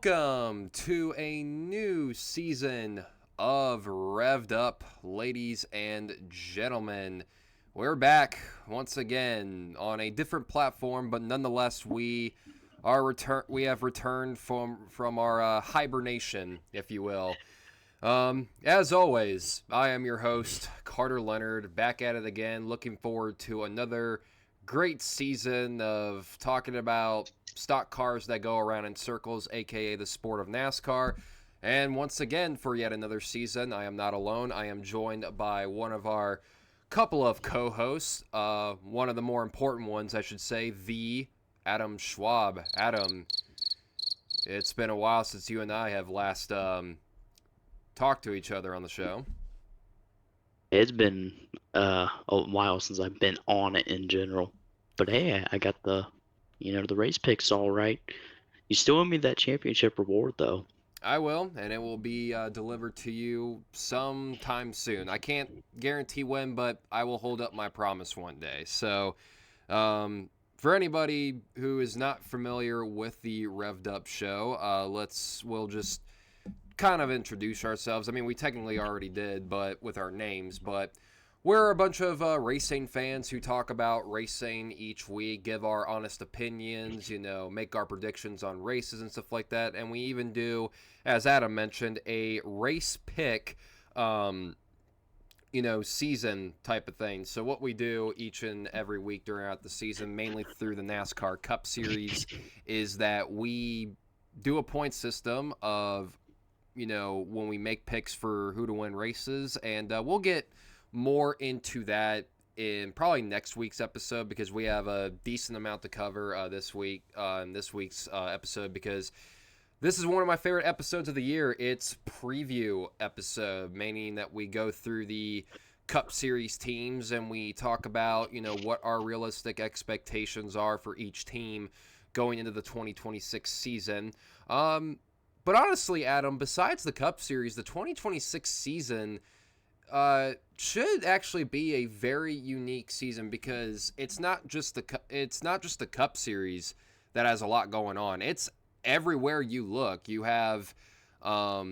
Welcome to a new season of Revved Up, ladies and gentlemen. We're back once again on a different platform, but nonetheless, we have returned from our hibernation, if you will. As always, I am your host, Carter Leonard, back at it again. Looking forward to another great season of talking about stock cars that go around in circles, aka the sport of NASCAR. And once again, for yet another season, I am not alone. I am joined by one of our couple of co-hosts, one of the more important ones, I should say, the Adam Schwab. Adam, it's been a while since you and I have last talked to each other on the show. It's been a while since I've been on it in general. But hey, I got the race picks all right. You still owe me that championship reward though. I will, and it will be delivered to you sometime soon. I can't guarantee when, but I will hold up my promise one day. So, for anybody who is not familiar with the Revved Up show, we'll just kind of introduce ourselves. I mean, we technically already did, but with our names, but we're a bunch of racing fans who talk about racing each week, give our honest opinions, make our predictions on races and stuff like that. And we even do, as Adam mentioned, a race pick, season type of thing. So what we do each and every week throughout the season, mainly through the NASCAR Cup Series, is that we do a point system of, when we make picks for who to win races. And we'll get more into that in probably next week's episode because we have a decent amount to cover this week in this week's episode, because this is one of my favorite episodes of the year. It's preview episode, meaning that we go through the Cup Series teams and we talk about what our realistic expectations are for each team going into the 2026 season. But honestly, Adam, besides the Cup Series, the 2026 season should actually be a very unique season, because it's not just the Cup Series that has a lot going on. It's everywhere you look. You have a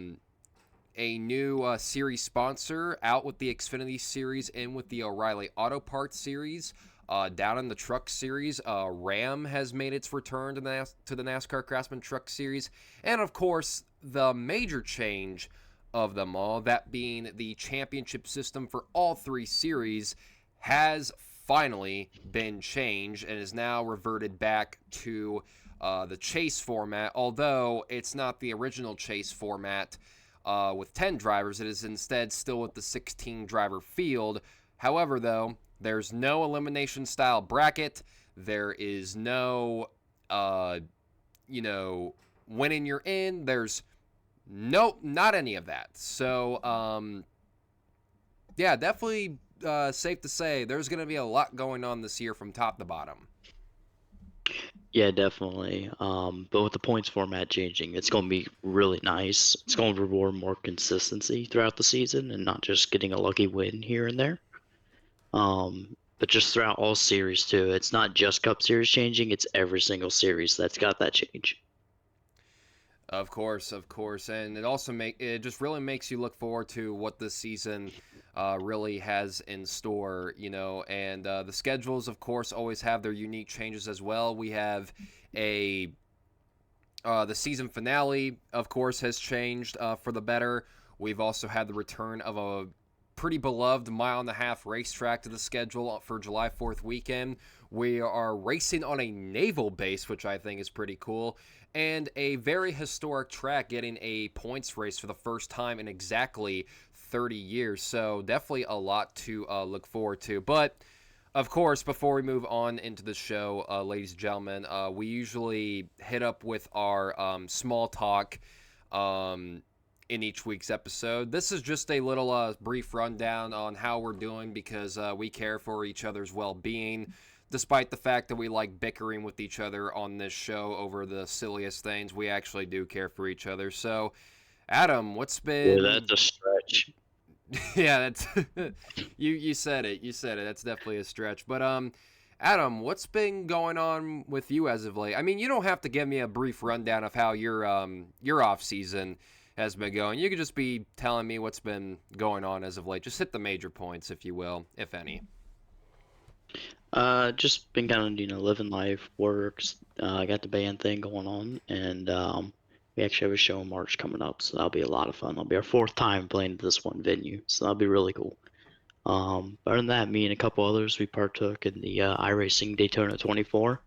new series sponsor out with the Xfinity Series, in with the O'Reilly Auto Parts Series. Down in the Truck Series, Ram has made its return to the NASCAR Craftsman Truck Series. And, of course, the major change of them all, that being the championship system for all three series, has finally been changed and is now reverted back to the chase format, although it's not the original chase format with 10 drivers. It is instead still with the 16-driver field. However, though, there's no elimination style bracket. There is no, winning you're in. There's not any of that. So, yeah, definitely safe to say there's going to be a lot going on this year from top to bottom. Yeah, definitely. But with the points format changing, it's going to be really nice. It's going to reward more consistency throughout the season and not just getting a lucky win here and there. But just throughout all series too. It's not just Cup Series changing, it's every single series that's got that change. Of course, and it just really makes you look forward to what this season really has in store, And the schedules, of course, always have their unique changes as well. We have the season finale, of course, has changed for the better. We've also had the return of a pretty beloved mile-and-a-half racetrack to the schedule for July 4th weekend. We are racing on a naval base, which I think is pretty cool, and a very historic track getting a points race for the first time in exactly 30 years. So definitely a lot to look forward to. But of course, before we move on into the show, ladies and gentlemen, we usually hit up with our small talk in each week's episode. This is just a little brief rundown on how we're doing, because we care for each other's well-being, despite the fact that we like bickering with each other on this show over the silliest things. We actually do care for each other. So, Adam, what's Yeah, been... that's a stretch. Yeah, that's... you said it. That's definitely a stretch. But, Adam, what's been going on with you as of late? I mean, you don't have to give me a brief rundown of how your off season has been going. You could just be telling me what's been going on as of late. Just hit the major points, if you will, if any. Just been kind of, living life, works. I got the band thing going on, and we actually have a show in March coming up, so that'll be a lot of fun. That'll be our fourth time playing at this one venue, so that'll be really cool. Other than that, me and a couple others, we partook in the iRacing Daytona 24.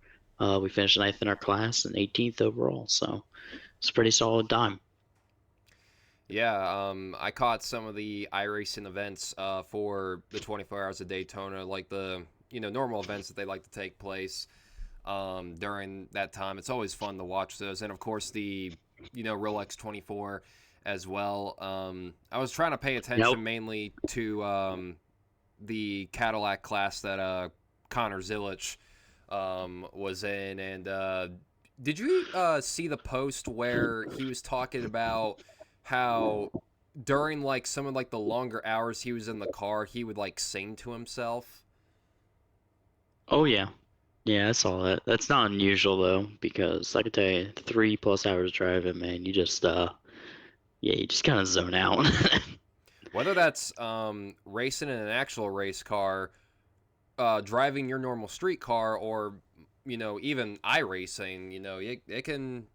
We finished ninth in our class and 18th overall, so it's a pretty solid time. Yeah, I caught some of the iRacing events for the 24 Hours of Daytona, like the normal events that they like to take place during that time. It's always fun to watch those, and of course the Rolex 24 as well. I was trying to pay Nope. attention mainly to the Cadillac class that Connor Zilic was in, and did you see the post where he was talking about how during like some of like the longer hours he was in the car, he would like sing to himself? Oh yeah, yeah, I saw that. That's not unusual though, because I can tell you, 3+ hours driving, man, yeah, you just kind of zone out. Whether that's racing in an actual race car, driving your normal street car, or even iRacing, it can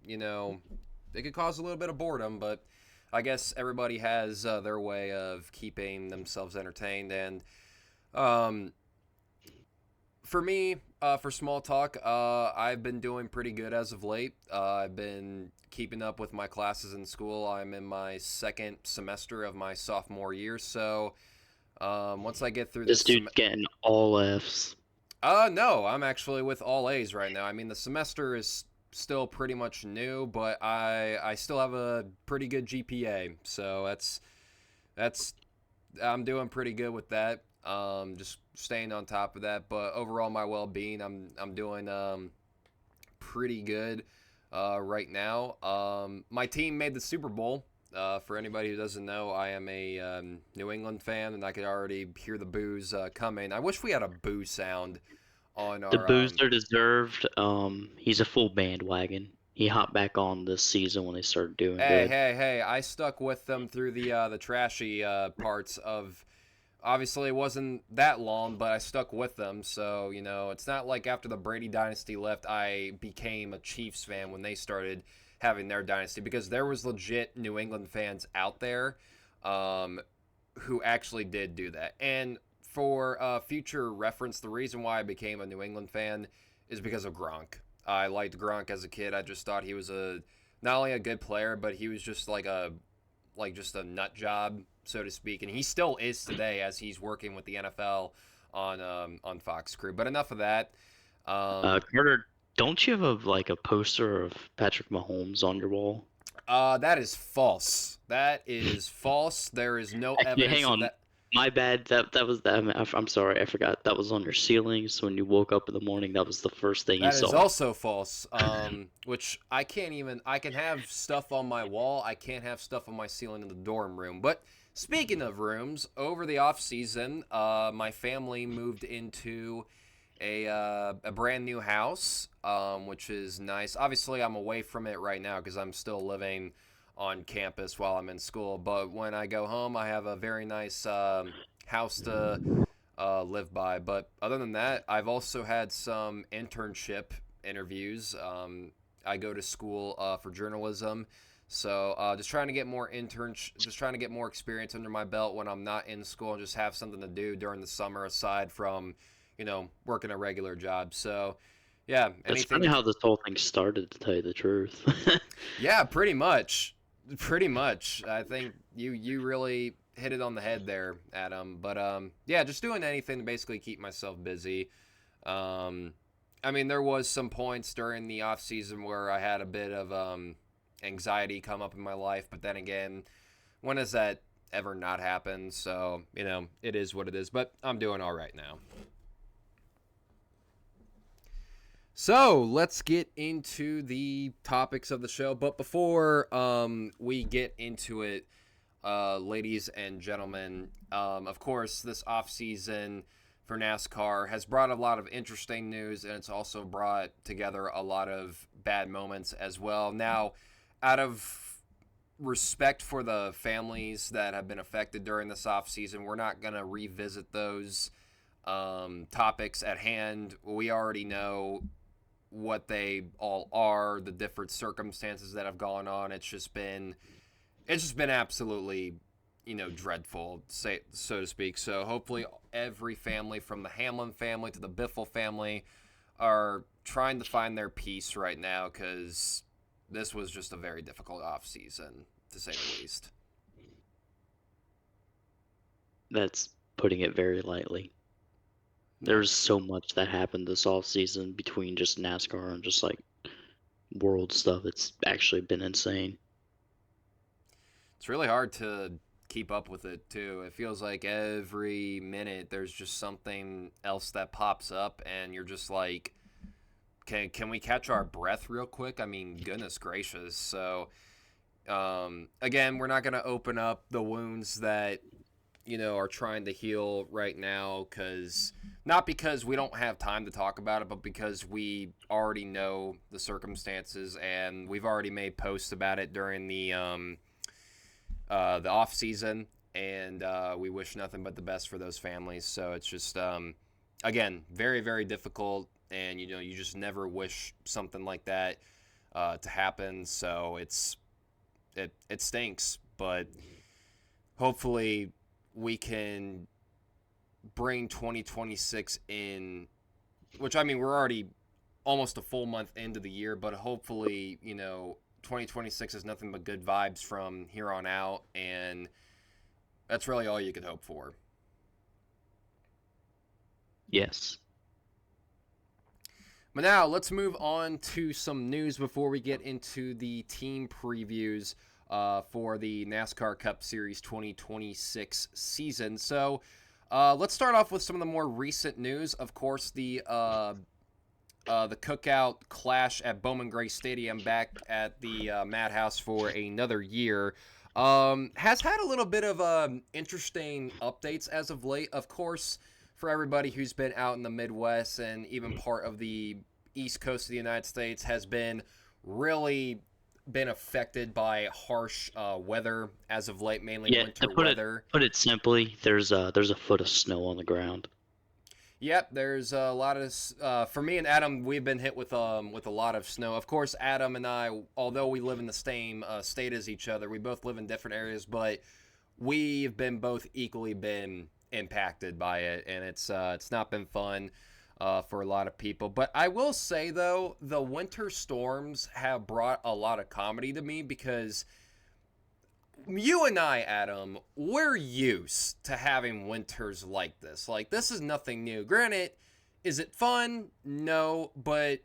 it could cause a little bit of boredom, but I guess everybody has their way of keeping themselves entertained. And um, for me, for small talk, I've been doing pretty good as of late. I've been keeping up with my classes in school. I'm in my second semester of my sophomore year, so once I get through This this dude's getting all Fs. no, I'm actually with all A's right now. I mean, the semester is still pretty much new, but I still have a pretty good GPA, so that's I'm doing pretty good with that. Just staying on top of that, but overall, my well-being, I'm doing pretty good right now. My team made the Super Bowl. For anybody who doesn't know, I am a New England fan, and I could already hear the boos coming. I wish we had a boo sound on The our. booster deserved. He's a full bandwagon. He hopped back on this season when they started doing Hey, good. hey, hey! I stuck with them through the trashy parts of. Obviously, it wasn't that long, but I stuck with them. So it's not like after the Brady dynasty left, I became a Chiefs fan when they started having their dynasty, because there was legit New England fans out there um, who actually did do that. And for future reference, the reason why I became a New England fan is because of Gronk. I liked Gronk as a kid. I just thought he was a not only a good player, but he was just just a nut job, so to speak, and he still is today as he's working with the NFL on Fox Crew. But enough of that. Um, Carter, don't you have a poster of Patrick Mahomes on your wall? that is false. That is false. There is no Actually, hang evidence of on. that. My bad. That was that. I'm sorry. I forgot. That was on your ceiling. So when you woke up in the morning, that was the first thing you That is saw. also false. Which I can't even. I can have stuff on my wall. I can't have stuff on my ceiling in the dorm room. But speaking of rooms, over the off season, my family moved into a brand new house, which is nice. Obviously, I'm away from it right now because I'm still living on campus while I'm in school. But when I go home, I have a very nice house to live by. But other than that, I've also had some internship interviews. I go to school for journalism. So just trying to get more just trying to get more experience under my belt when I'm not in school, and just have something to do during the summer aside from working a regular job. So, yeah, That's anything kind to. of how this whole thing started, to tell you the truth. Yeah, pretty much. Pretty much. I think you really hit it on the head there, Adam. But yeah, just doing anything to basically keep myself busy. Um, I mean, there was some points during the off season where I had a bit of anxiety come up in my life, but then again, when has that ever not happened? So it is what it is. But I'm doing all right now. So let's get into the topics of the show. But before we get into it, ladies and gentlemen, of course, this off season, for NASCAR has brought a lot of interesting news, and it's also brought together a lot of bad moments as well. Now, out of respect for the families that have been affected during this off season, we're not going to revisit those topics at hand. We already know what they all are, the different circumstances that have gone on. It's just been absolutely, dreadful, say so to speak. So hopefully every family, from the Hamlin family to the Biffle family, are trying to find their peace right now, because this was just a very difficult off season, to say the least. That's putting it very lightly. Yeah. There's so much that happened this off season between just NASCAR and just like world stuff. It's actually been insane. It's really hard to keep up with it too. It feels like every minute there's just something else that pops up, and you're just like, can we catch our breath real quick? I mean, goodness gracious. So again, we're not going to open up the wounds that are trying to heal right now, not because we don't have time to talk about it, but because we already know the circumstances, and we've already made posts about it during the off season, and we wish nothing but the best for those families. So it's just again, very, very difficult, and you just never wish something like that to happen. So it stinks, but hopefully we can bring 2026 in, which, I mean, we're already almost a full month into the year, but hopefully 2026 is nothing but good vibes from here on out, and that's really all you could hope for. Yes. But now let's move on to some news before we get into the team previews for the NASCAR Cup Series 2026 season. So let's start off with some of the more recent news. Of course, the Cookout Clash at Bowman Gray Stadium, back at the Madhouse for another year, has had a little bit of interesting updates as of late. Of course, for everybody who's been out in the Midwest and even part of the East Coast of the United States, has really been affected by harsh weather as of late, mainly Yeah, winter to weather. put it simply, there's a foot of snow on the ground. Yep, there's a lot of for me and Adam, we've been hit with a lot of snow. Of course, Adam and I, although we live in the same state as each other, we both live in different areas, but we've been both equally been impacted by it, and it's not been fun for a lot of people. But I will say, though, the winter storms have brought a lot of comedy to me, because you and I, Adam, we're used to having winters like this. Like, this is nothing new. Granted, is it fun? No. But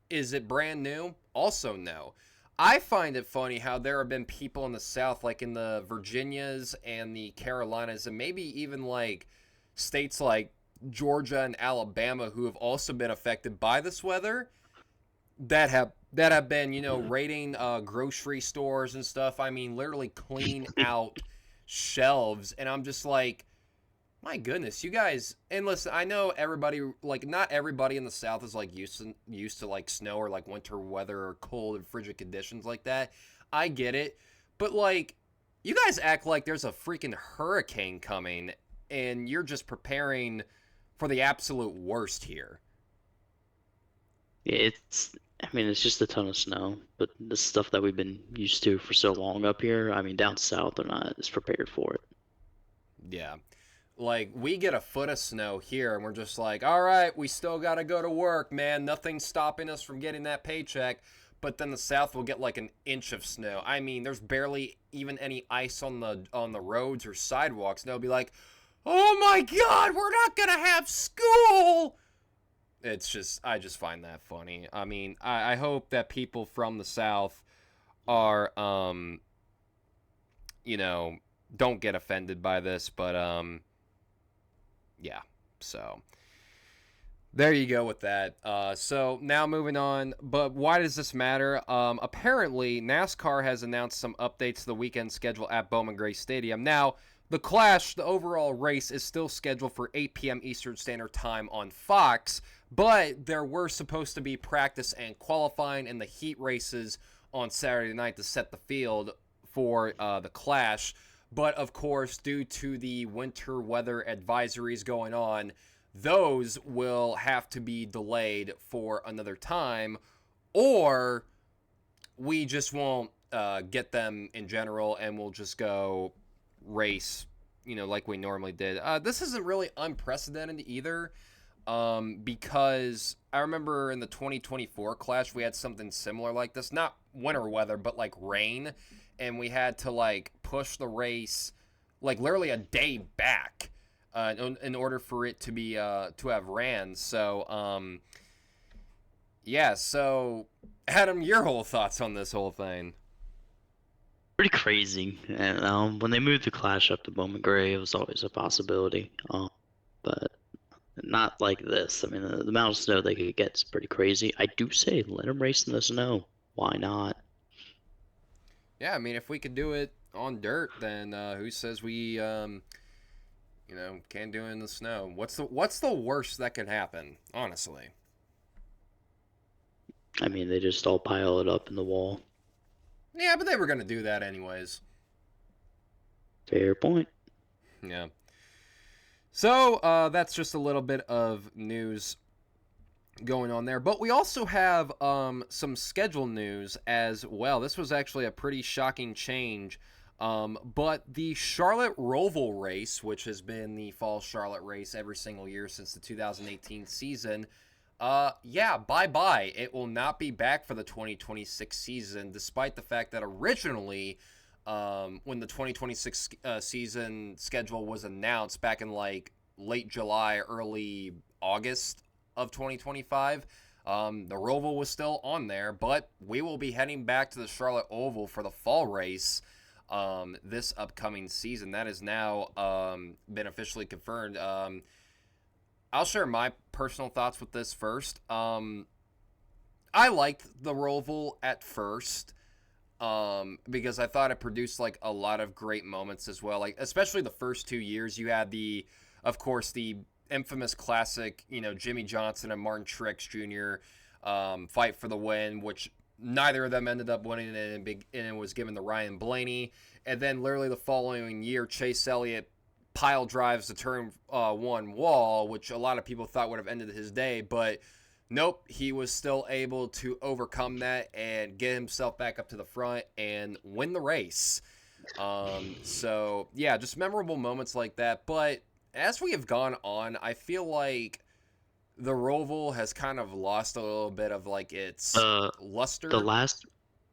is it brand new? Also, no. I find it funny how there have been people in the South, like in the Virginias and the Carolinas, and maybe even like states like Georgia and Alabama, who have also been affected by this weather, that have been, raiding grocery stores and stuff. I mean, literally cleaning out shelves, and I'm just like, my goodness, you guys. And listen, I know everybody, like, not everybody in the South is like used to like snow or like winter weather or cold and frigid conditions like that. I get it, but like, you guys act like there's a freaking hurricane coming, and you're just preparing for the absolute worst here. I mean, it's just a ton of snow, but the stuff that we've been used to for so long up here, I mean, down south, they're not as prepared for it. Yeah. Like, we get a foot of snow here, and we're just like, all right, we still got to go to work, man. Nothing's stopping us from getting that paycheck. But then the South will get like an inch of snow. I mean, there's barely even any ice on the roads or sidewalks. And they'll be like, oh my God, we're not going to have school. I just find that funny. I mean, I hope that people from the South are, you know, don't get offended by this, but, yeah, so there you go with that. So now moving on, but why does this matter? Apparently, NASCAR has announced some updates to the weekend schedule at Bowman Gray Stadium. Now, The Clash, the overall race, is still scheduled for 8 p.m. Eastern Standard Time on Fox, but there were supposed to be practice and qualifying in the heat races on Saturday night to set the field for the Clash. But of course, due to the winter weather advisories going on, those will have to be delayed for another time, or we just won't get them in general, and we'll just go race, like we normally did. This isn't really unprecedented either, because I remember in the 2024 Clash we had something similar like this, not winter weather, but like rain, and we had to like push the race like literally a day back in order for it to be to have ran. So yeah. So Adam, your whole thoughts on this whole thing? Pretty crazy. And when they moved the Clash up to Bowman Gray, it was always a possibility. But not like this. I mean, the amount of snow they could get is pretty crazy. I do say let them race in the snow. Why not? Yeah, I mean, if we could do it on dirt, then who says we can't do it in the snow? What's the worst that could happen? Honestly. I mean, they just all pile it up in the wall. Yeah, but they were gonna do that anyways. Fair point. Yeah. So that's just a little bit of news going on there. But we also have some schedule news as well. This was actually a pretty shocking change. But the Charlotte Roval race, which has been the fall Charlotte race every single year since the 2018 season, yeah, bye-bye. It will not be back for the 2026 season, despite the fact that originally, when the 2026 season schedule was announced back in like late July, early August of 2025, the Roval was still on there, but we will be heading back to the Charlotte Oval for the fall race this upcoming season. That is now been officially confirmed. I'll share my personal thoughts with this first. I liked the Roval at first because I thought it produced like a lot of great moments as well. Like especially the first 2 years, you had of course, the infamous classic, Jimmy Johnson and Martin Truex Jr. Fight for the win, which neither of them ended up winning, and it was given to Ryan Blaney. And then literally the following year, Chase Elliott pile drives the turn one wall, which a lot of people thought would have ended his day, but nope, he was still able to overcome that and get himself back up to the front and win the race. So yeah, just memorable moments like that. But as we have gone on, I feel like the Roval has kind of lost a little bit of like its The luster. last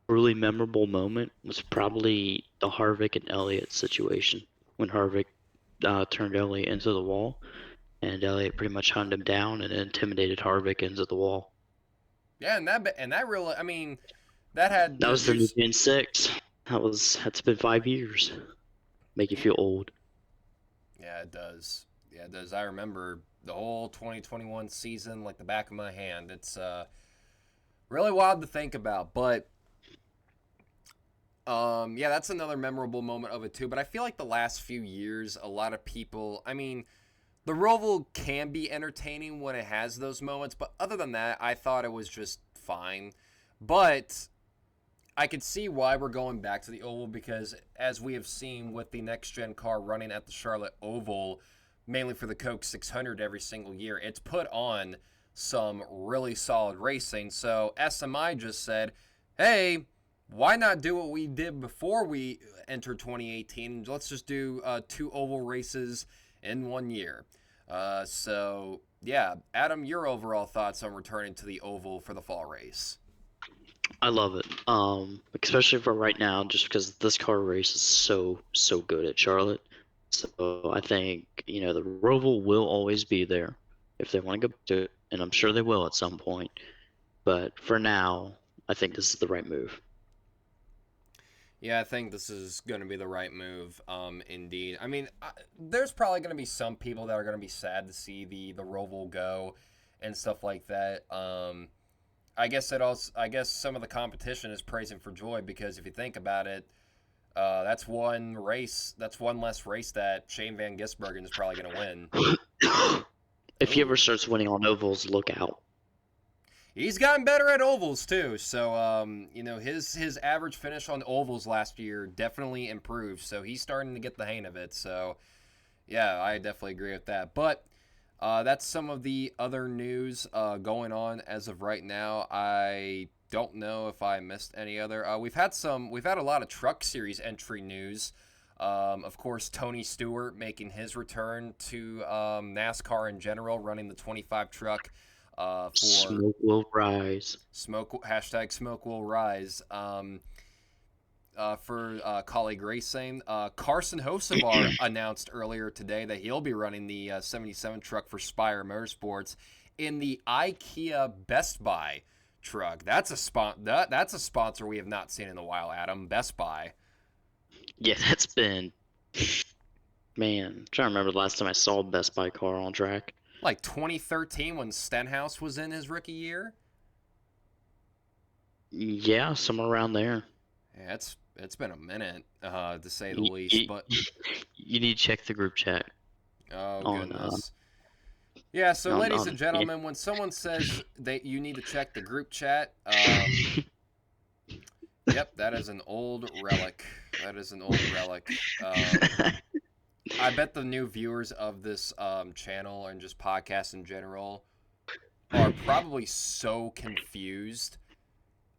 really memorable moment was probably the Harvick and Elliott situation when Harvick turned Elliott into the wall, and Elliott pretty much hunted him down and intimidated Harvick into the wall. Yeah, and that really, I mean, that had That the was the new juice. Gen 6. That's been 5 years. Make you feel old. Yeah, it does. Yeah, it does. I remember the whole 2021 season like the back of my hand. It's really wild to think about, but yeah, that's another memorable moment of it too. But I feel like the last few years, a lot of people. I mean, the Roval can be entertaining when it has those moments, but other than that, I thought it was just fine. But I could see why we're going back to the Oval because, as we have seen with the next gen car running at the Charlotte Oval, mainly for the Coke 600 every single year, it's put on some really solid racing. So SMI just said, hey, why not do what we did before we entered 2018? Let's just do 2 oval races in 1 year. So, yeah, Adam, your overall thoughts on returning to the Oval for the fall race? I love it. Especially for right now, just because this car race is so good at Charlotte. So I think, the Roval will always be there if they want to go to it, and I'm sure they will at some point. But for now, I think this is the right move. Yeah, I think this is going to be the right move. Indeed. I mean, there's probably going to be some people that are going to be sad to see the Roval go, and stuff like that. I guess some of the competition is praising for joy because if you think about it, That's one race. That's one less race that Shane Van Gisbergen is probably going to win. If he ever Ooh, starts winning on ovals, look out. he's gotten better at ovals too. So his average finish on ovals last year definitely improved. So he's starting to get the hang of it. So yeah, I definitely agree with that. But that's some of the other news going on as of right now. I don't know if I missed any other. We've had a lot of Truck Series entry news. Of course, Tony Stewart making his return to NASCAR in general, running the 25 truck for Smoke will rise. Smoke will rise. For colleague racing. Carson Hocevar announced earlier today that he'll be running the 77 truck for Spire Motorsports in the IKEA Best Buy truck. That's a sponsor we have not seen in a while, Adam. Best Buy. Yeah, that's been, man, I'm trying to remember the last time I saw a Best Buy car on track. Like 2013 when Stenhouse was in his rookie year. Yeah, somewhere around there. Yeah, it's been a minute, to say the You, least. you, But you need to check the group chat oh on goodness. Yeah, so on ladies on and gentlemen, when someone says that you need to check the group chat, yep, that is an old relic. That is an old relic. I bet the new viewers of this channel and just podcasts in general are probably so confused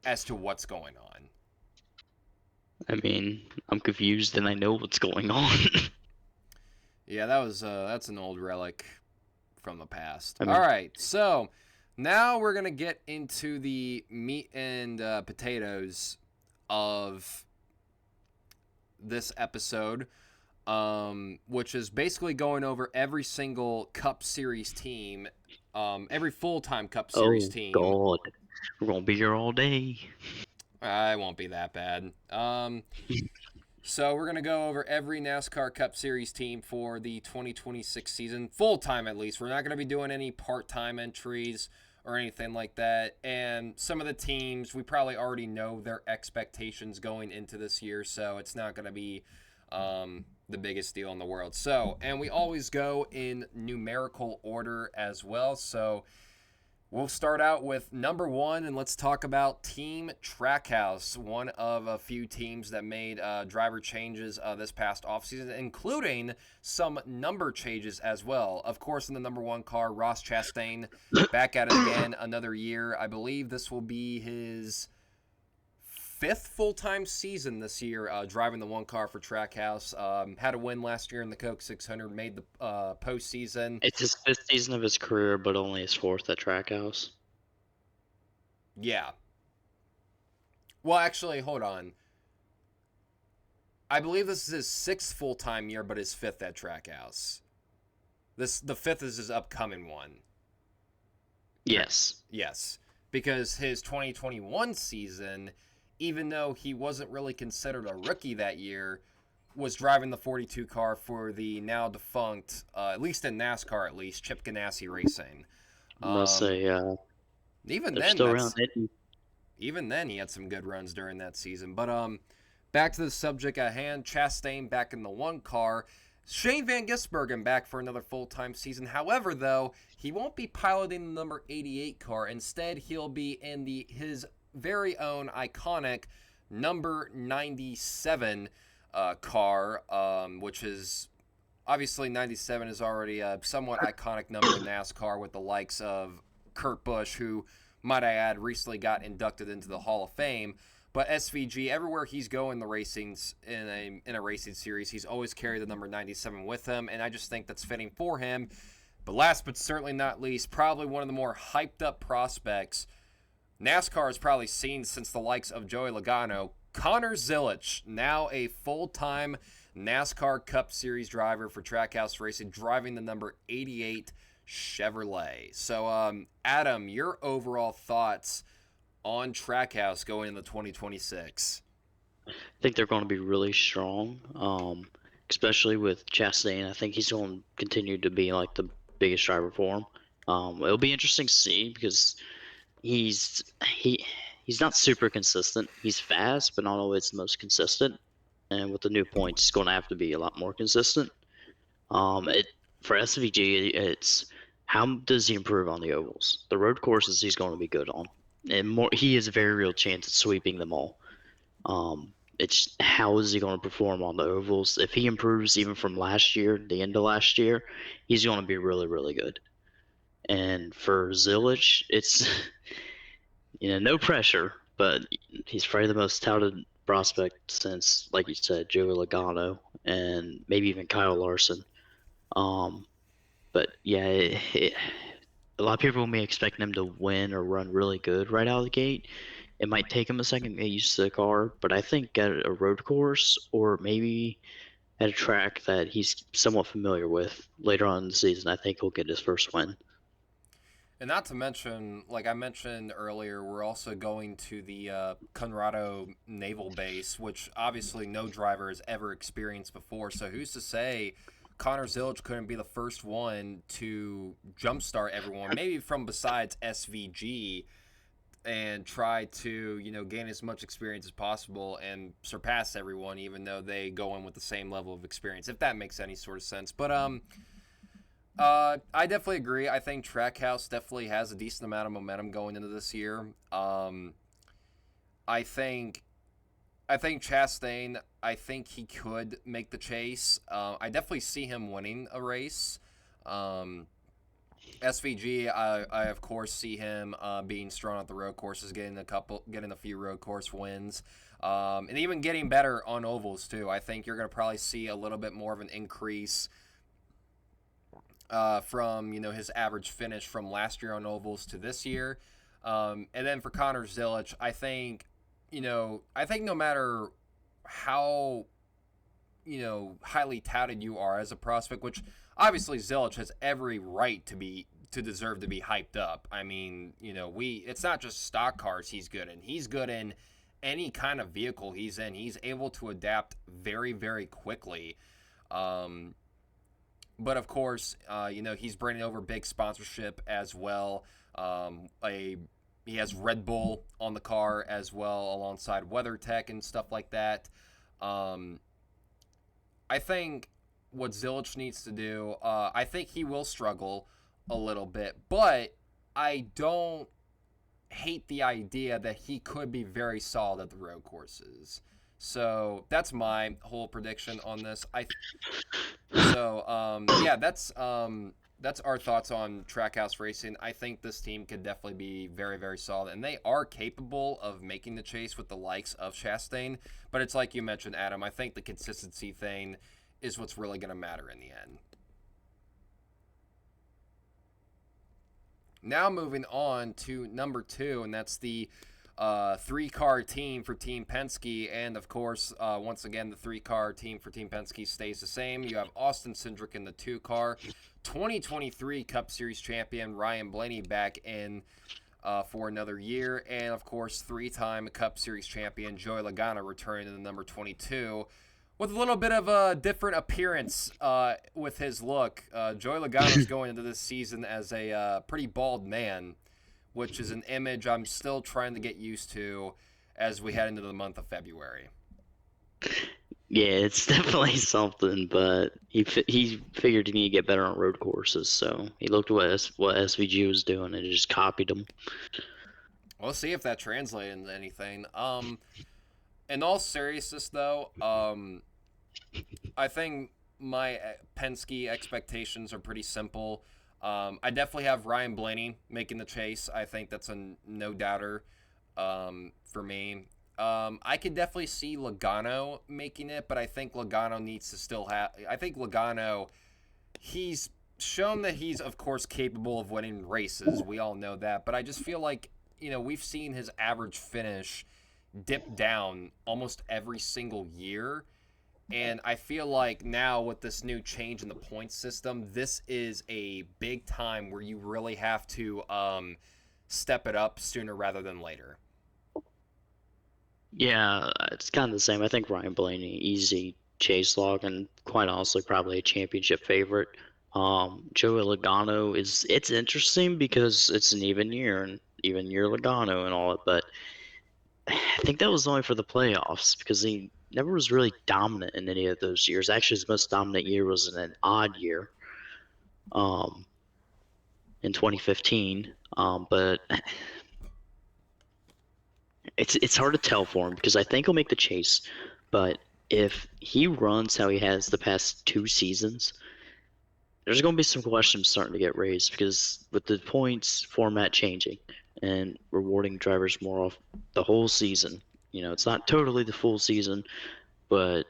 as to what's going on. I mean, I'm confused and I know what's going on. Yeah, that's an old relic from the past. I All mean, right, so now we're gonna get into the meat and potatoes of this episode, which is basically going over every single Cup Series team, every full-time Cup Series oh team. God, we're gonna be here all day. I won't be that bad. So we're gonna go over every NASCAR Cup Series team for the 2026 season, full time at least. We're not gonna be doing any part-time entries or anything like that. And some of the teams we probably already know their expectations going into this year, so it's not gonna be the biggest deal in the world. So, and we always go in numerical order as well. So we'll start out with number one, and let's talk about Team Trackhouse, one of a few teams that made driver changes this past offseason, including some number changes as well. Of course, in the number one car, Ross Chastain back at it again, another year. I believe this will be his fifth full-time season this year, driving the one car for Trackhouse. Had a win last year in the Coke 600, made the postseason. It's his fifth season of his career, but only his fourth at Trackhouse. Yeah. Well, actually, hold on. I believe this is his sixth full-time year, but his fifth at Trackhouse. The fifth is his upcoming one. Yes. Yes, because his 2021 season, even though he wasn't really considered a rookie that year, was driving the 42 car for the now defunct, at least in NASCAR, at least Chip Ganassi Racing. Must Um, say, even they're then, still around. that's even then he had some good runs during that season. But back to the subject at hand, Chastain back in the one car. Shane Van Gisbergen back for another full-time season. However, though, he won't be piloting the number 88 car. Instead, he'll be in his very own iconic number 97 car, which is obviously 97 is already a somewhat iconic number in NASCAR with the likes of Kurt Busch, who, might I add, recently got inducted into the Hall of Fame. But SVG, everywhere he's going, the racing's in a racing series, he's always carried the number 97 with him, and I just think that's fitting for him. But last but certainly not least, probably one of the more hyped up prospects NASCAR has probably seen since the likes of Joey Logano, Connor Zilisch, now a full-time NASCAR Cup Series driver for Trackhouse Racing, driving the number 88 Chevrolet. So, Adam, your overall thoughts on Trackhouse going into 2026? I think they're going to be really strong, especially with Chastain. I think he's going to continue to be like the biggest driver for him. It'll be interesting to see because he's he he's not super consistent. He's fast, but not always the most consistent. and with the new points, he's going to have to be a lot more consistent. It for SVG, it's how does he improve on the ovals? The road courses he's going to be good on, and more he has a very real chance at sweeping them all. It's how is he going to perform on the ovals? If he improves even from last year, the end of last year, he's going to be really, really good. And for Zilich, it's no pressure, but he's probably the most touted prospect since, like you said, Joey Logano and maybe even Kyle Larson. Um, but yeah, a lot of people may expect him to win or run really good right out of the gate. It might take him a second to get used to the car, but I think at a road course or maybe at a track that he's somewhat familiar with later on in the season, I think he'll get his first win. And not to mention, like I mentioned earlier, we're also going to the Conrado Naval Base, which obviously no driver has ever experienced before. So who's to say Connor Zilic couldn't be the first one to jumpstart everyone, maybe from besides SVG, and try to gain as much experience as possible and surpass everyone, even though they go in with the same level of experience, if that makes any sort of sense. But I definitely agree. I think Trackhouse definitely has a decent amount of momentum going into this year. I think Chastain. I think he could make the chase. I definitely see him winning a race. SVG, I of course see him being strong at the road courses, getting a few road course wins, and even getting better on ovals too. I think you're going to probably see a little bit more of an increase from his average finish from last year on ovals to this year. And then for Connor Zilic, I think no matter how highly touted you are as a prospect, which obviously Zilic has every right to deserve to be hyped up. I mean, it's not just stock cars he's good in. He's good in any kind of vehicle he's in. He's able to adapt very, very quickly. But of course, he's bringing over big sponsorship as well. He has Red Bull on the car as well, alongside WeatherTech and stuff like that. I think what Zilic needs to do, I think he will struggle a little bit, but I don't hate the idea that he could be very solid at the road courses. So that's my whole prediction on this. Yeah, that's our thoughts on Trackhouse Racing. I think this team could definitely be very, very solid, and they are capable of making the chase with the likes of Chastain. But it's like you mentioned, Adam. I think the consistency thing is what's really going to matter in the end. Now moving on to number 2, and that's the 3-car team for Team Penske. And of course, once again, the 3-car team for Team Penske stays the same. You have Austin Cindric in the 2-car, 2023 Cup Series champion Ryan Blaney back in for another year, and of course, 3-time Cup Series champion Joey Logano returning in the number 22. With a little bit of a different appearance with his look. Joey Logano's going into this season as a pretty bald man, which is an image I'm still trying to get used to as we head into the month of February. Yeah, it's definitely something, but he figured he needed to get better on road courses, so he looked at what SVG was doing and just copied him. We'll see if that translates into anything. In all seriousness, though, I think my Penske expectations are pretty simple. I definitely have Ryan Blaney making the chase. I think that's a no doubter for me. I could definitely see Logano making it, but I think Logano needs to still have. I think Logano, he's shown that he's, of course, capable of winning races. We all know that. But I just feel like, we've seen his average finish dip down almost every single year. And I feel like now with this new change in the point system, this is a big time where you really have to step it up sooner rather than later. Yeah, it's kind of the same. I think Ryan Blaney, easy chase log, and quite honestly, probably a championship favorite. Joey Logano it's interesting because it's an even year Logano and all that, but I think that was only for the playoffs because never was really dominant in any of those years. Actually, his most dominant year was in an odd year, um, in 2015. But it's hard to tell for him because I think he'll make the chase, but if he runs how he has the past 2 seasons, there's going to be some questions starting to get raised because with the points format changing and rewarding drivers more off the whole season, it's not totally the full season, but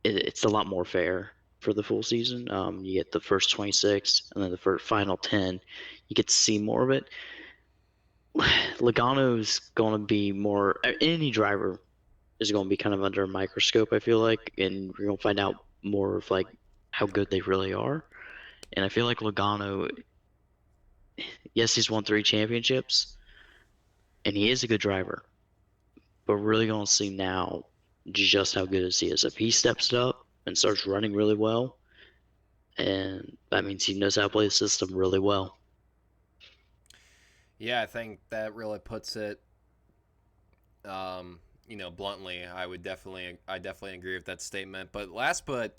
it's a lot more fair for the full season. You get the first 26 and then the first final 10. You get to see more of it. Logano's going to be more, any driver is going to be kind of under a microscope, I feel like, and you're going to find out more of like how good they really are. And I feel like Logano, yes, he's won 3 championships, and he is a good driver, but we're really going to see now just how good he is. If he steps it up and starts running really well, and that means he knows how to play the system really well. Yeah, I think that really puts it, bluntly. I definitely agree with that statement. But last but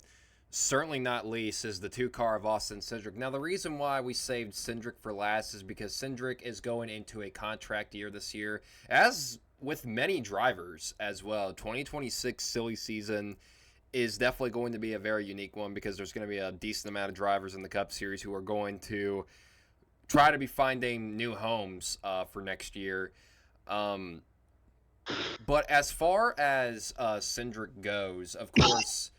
certainly not least is the two car of Austin Cindric. Now, the reason why we saved Cindric for last is because Cindric is going into a contract year this year, as with many drivers as well. 2026 silly season is definitely going to be a very unique one because there's going to be a decent amount of drivers in the Cup Series who are going to try to be finding new homes for next year. Um, but as far as Cindric goes, of course,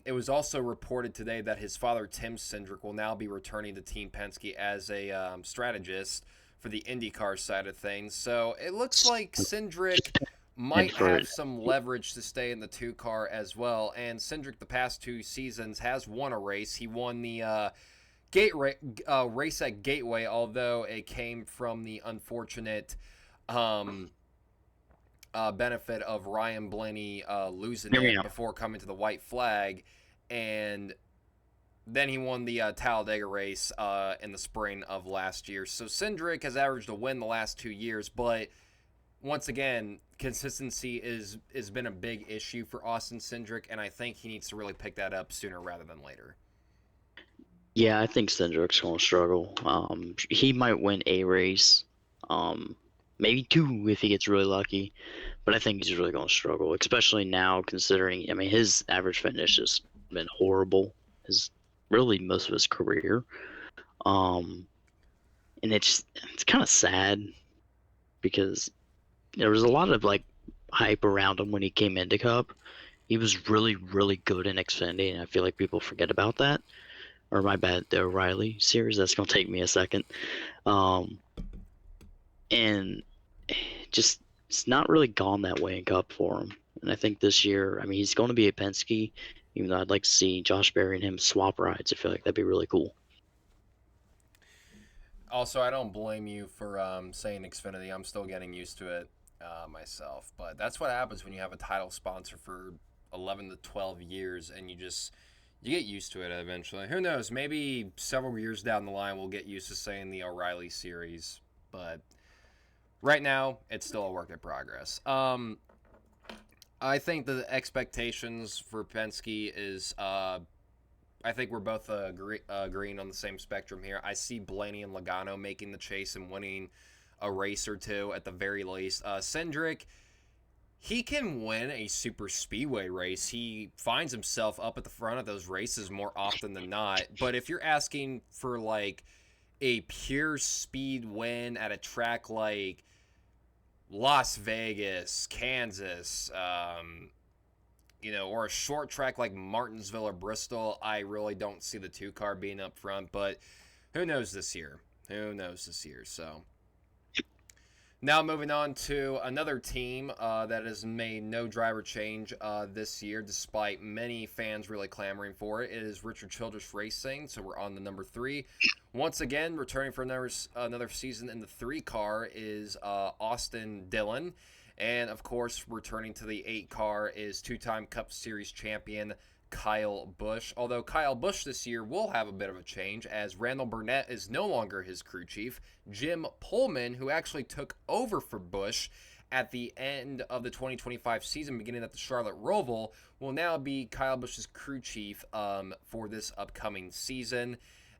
it was also reported today that his father, Tim Cindric, will now be returning to Team Penske as a strategist for the IndyCar side of things. So it looks like Cindric And might for have some leverage to stay in the two car as well. And Cindric, the past 2 seasons, has won a race. He won the race at Gateway, although it came from the unfortunate benefit of Ryan Blaney losing hear me it out. before coming to the white flag. And then he won the Talladega race in the spring of last year. So Cindric has averaged a win the last 2 years, but once again, consistency has been a big issue for Austin Cindric, and I think he needs to really pick that up sooner rather than later. Yeah, I think Cindric's going to struggle. He might win a race, um, maybe two if he gets really lucky, but I think he's really going to struggle, especially now considering, I mean, his average finish has been horrible, his really most of his career. Um, and it's kind of sad because there was a lot of like hype around him when he came into Cup. He was really, really good in Xfinity, and I feel like people forget about that. Or my bad, the O'Reilly series. That's gonna take me a second. Um, and just it's not really gone that way in Cup for him. And I think this year, I mean, he's going to be at Penske, even though I'd like to see Josh Berry and him swap rides. I feel like that'd be really cool. Also, I don't blame you for saying Xfinity. I'm still getting used to it myself. But that's what happens when you have a title sponsor for 11 to 12 years and you get used to it eventually. Who knows? Maybe several years down the line we'll get used to saying the O'Reilly series. But right now, it's still a work in progress. I think the expectations for Penske is I think we're both agreeing on the same spectrum here. I see Blaney and Logano making the chase and winning a race or two at the very least. Cindric, he can win a super speedway race. He finds himself up at the front of those races more often than not. But if you're asking for like a pure speed win at a track like Las Vegas, Kansas, or a short track like Martinsville or Bristol, I really don't see the two car being up front. But who knows this year? Who knows this year? So now moving on to another team that has made no driver change this year, despite many fans really clamoring for it. It is Richard Childress Racing, so we're on the number 3. Once again, returning for another season in the 3 car is Austin Dillon. And, of course, returning to the 8 car is two-time Cup Series champion Kyle Busch. Although Kyle Busch this year will have a bit of a change as Randall Burnett is no longer his crew chief. Jim Pullman, who actually took over for Busch at the end of the 2025 season, beginning at the Charlotte Roval, will now be Kyle Busch's crew chief for this upcoming season.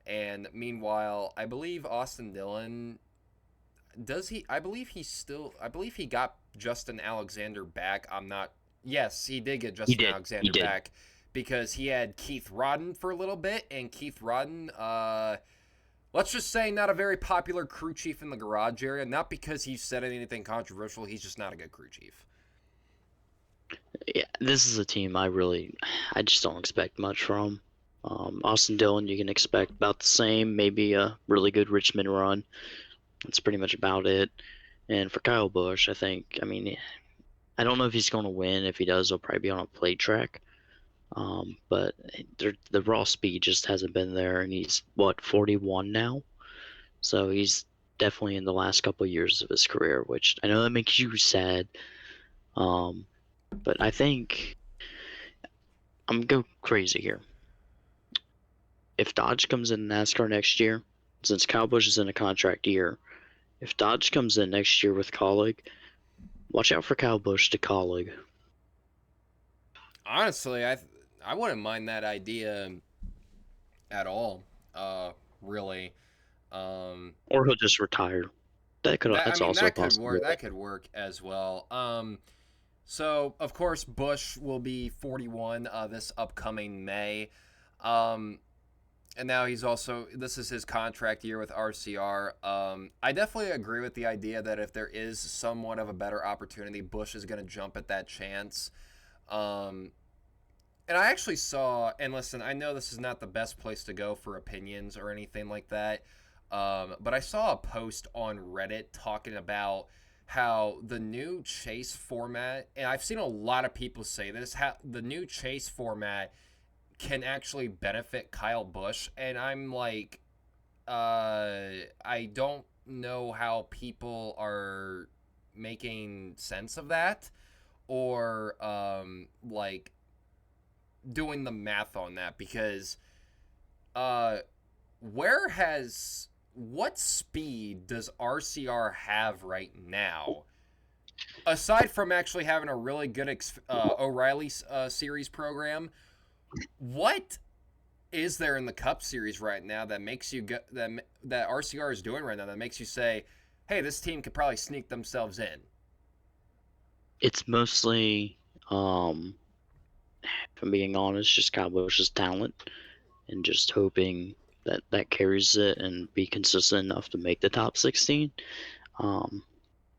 And meanwhile, I believe Austin Dillon does he? I believe he still. I believe he got Justin Alexander back. I'm not. Yes, he did get He Justin did. He Alexander did. back because he had Keith Rodden for a little bit, and Keith Rodden, let's just say, not a very popular crew chief in the garage area. Not because he said anything controversial. He's just not a good crew chief. Yeah, this is a team I just don't expect much from. Austin Dillon, you can expect about the same, maybe a really good Richmond run. That's pretty much about it. And for Kyle Busch, I mean, I don't know if he's going to win. If he does, he'll probably be on a plate track. But the raw speed just hasn't been there, and he's, 41 now? So he's definitely in the last couple of years of his career, which I know that makes you sad. But I think I'm going to go crazy here. If Dodge comes in NASCAR next year, since Kyle Busch is in a contract year, if Dodge comes in next year with Colleague, watch out for Kyle Busch to Colleague. Honestly, I wouldn't mind that idea at all. Really. Or he'll just retire. That's also a That could work. possibility. That could work as well. So of course Busch will be 41 this upcoming May. And now this is his contract year with RCR. I definitely agree with the idea that if there is somewhat of a better opportunity, Busch is going to jump at that chance. And I actually saw, and listen, I know this is not the best place to go for opinions or anything like that, but I saw a post on Reddit talking about how the new chase format, and I've seen a lot of people say this, how the new chase format can actually benefit Kyle Busch, and I'm like, I don't know how people are making sense of that, or like doing the math on that, because what speed does RCR have right now? Aside from actually having a really good O'Reilly series program, what is there in the Cup Series right now that makes you that RCR is doing right now that makes you say, "Hey, this team could probably sneak themselves in"? It's mostly, if I'm being honest, just Kyle Busch's talent and just hoping that carries it and be consistent enough to make the top 16. Better than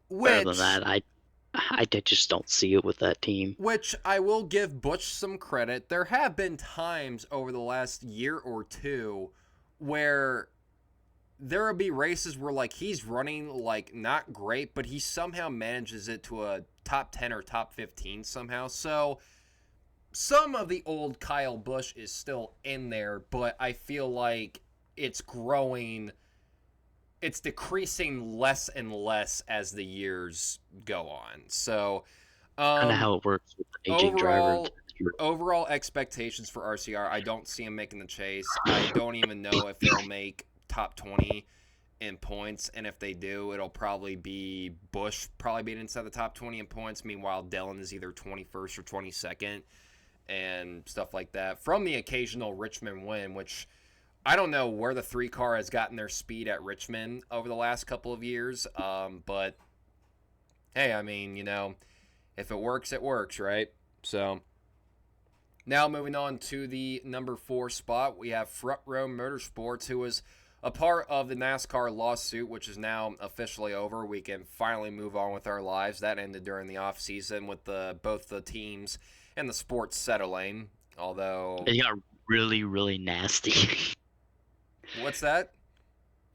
Which that, I just don't see it with that team. Which I will give Butch some credit. There have been times over the last year or two where there will be races where like he's running like not great, but he somehow manages it to a top 10 or top 15 somehow. So some of the old Kyle Busch is still in there, but I feel like it's growing, it's decreasing less and less as the years go on. So Kind of how it works with the aging driver. overall expectations for RCR, I don't see him making the chase. I don't even know if they'll make top 20 in points, and if they do, it'll probably be Busch probably being inside the top 20 in points. Meanwhile, Dillon is either 21st or 22nd and stuff like that. From the occasional Richmond win, which I don't know where the 3-car has gotten their speed at Richmond over the last couple of years, but hey, I mean, if it works, it works, right? So now moving on to the number 4 spot, we have Front Row Motorsports, who was a part of the NASCAR lawsuit, which is now officially over. We can finally move on with our lives. That ended during the off season with both the teams and the sports settling. Although it got really, really nasty. What's that?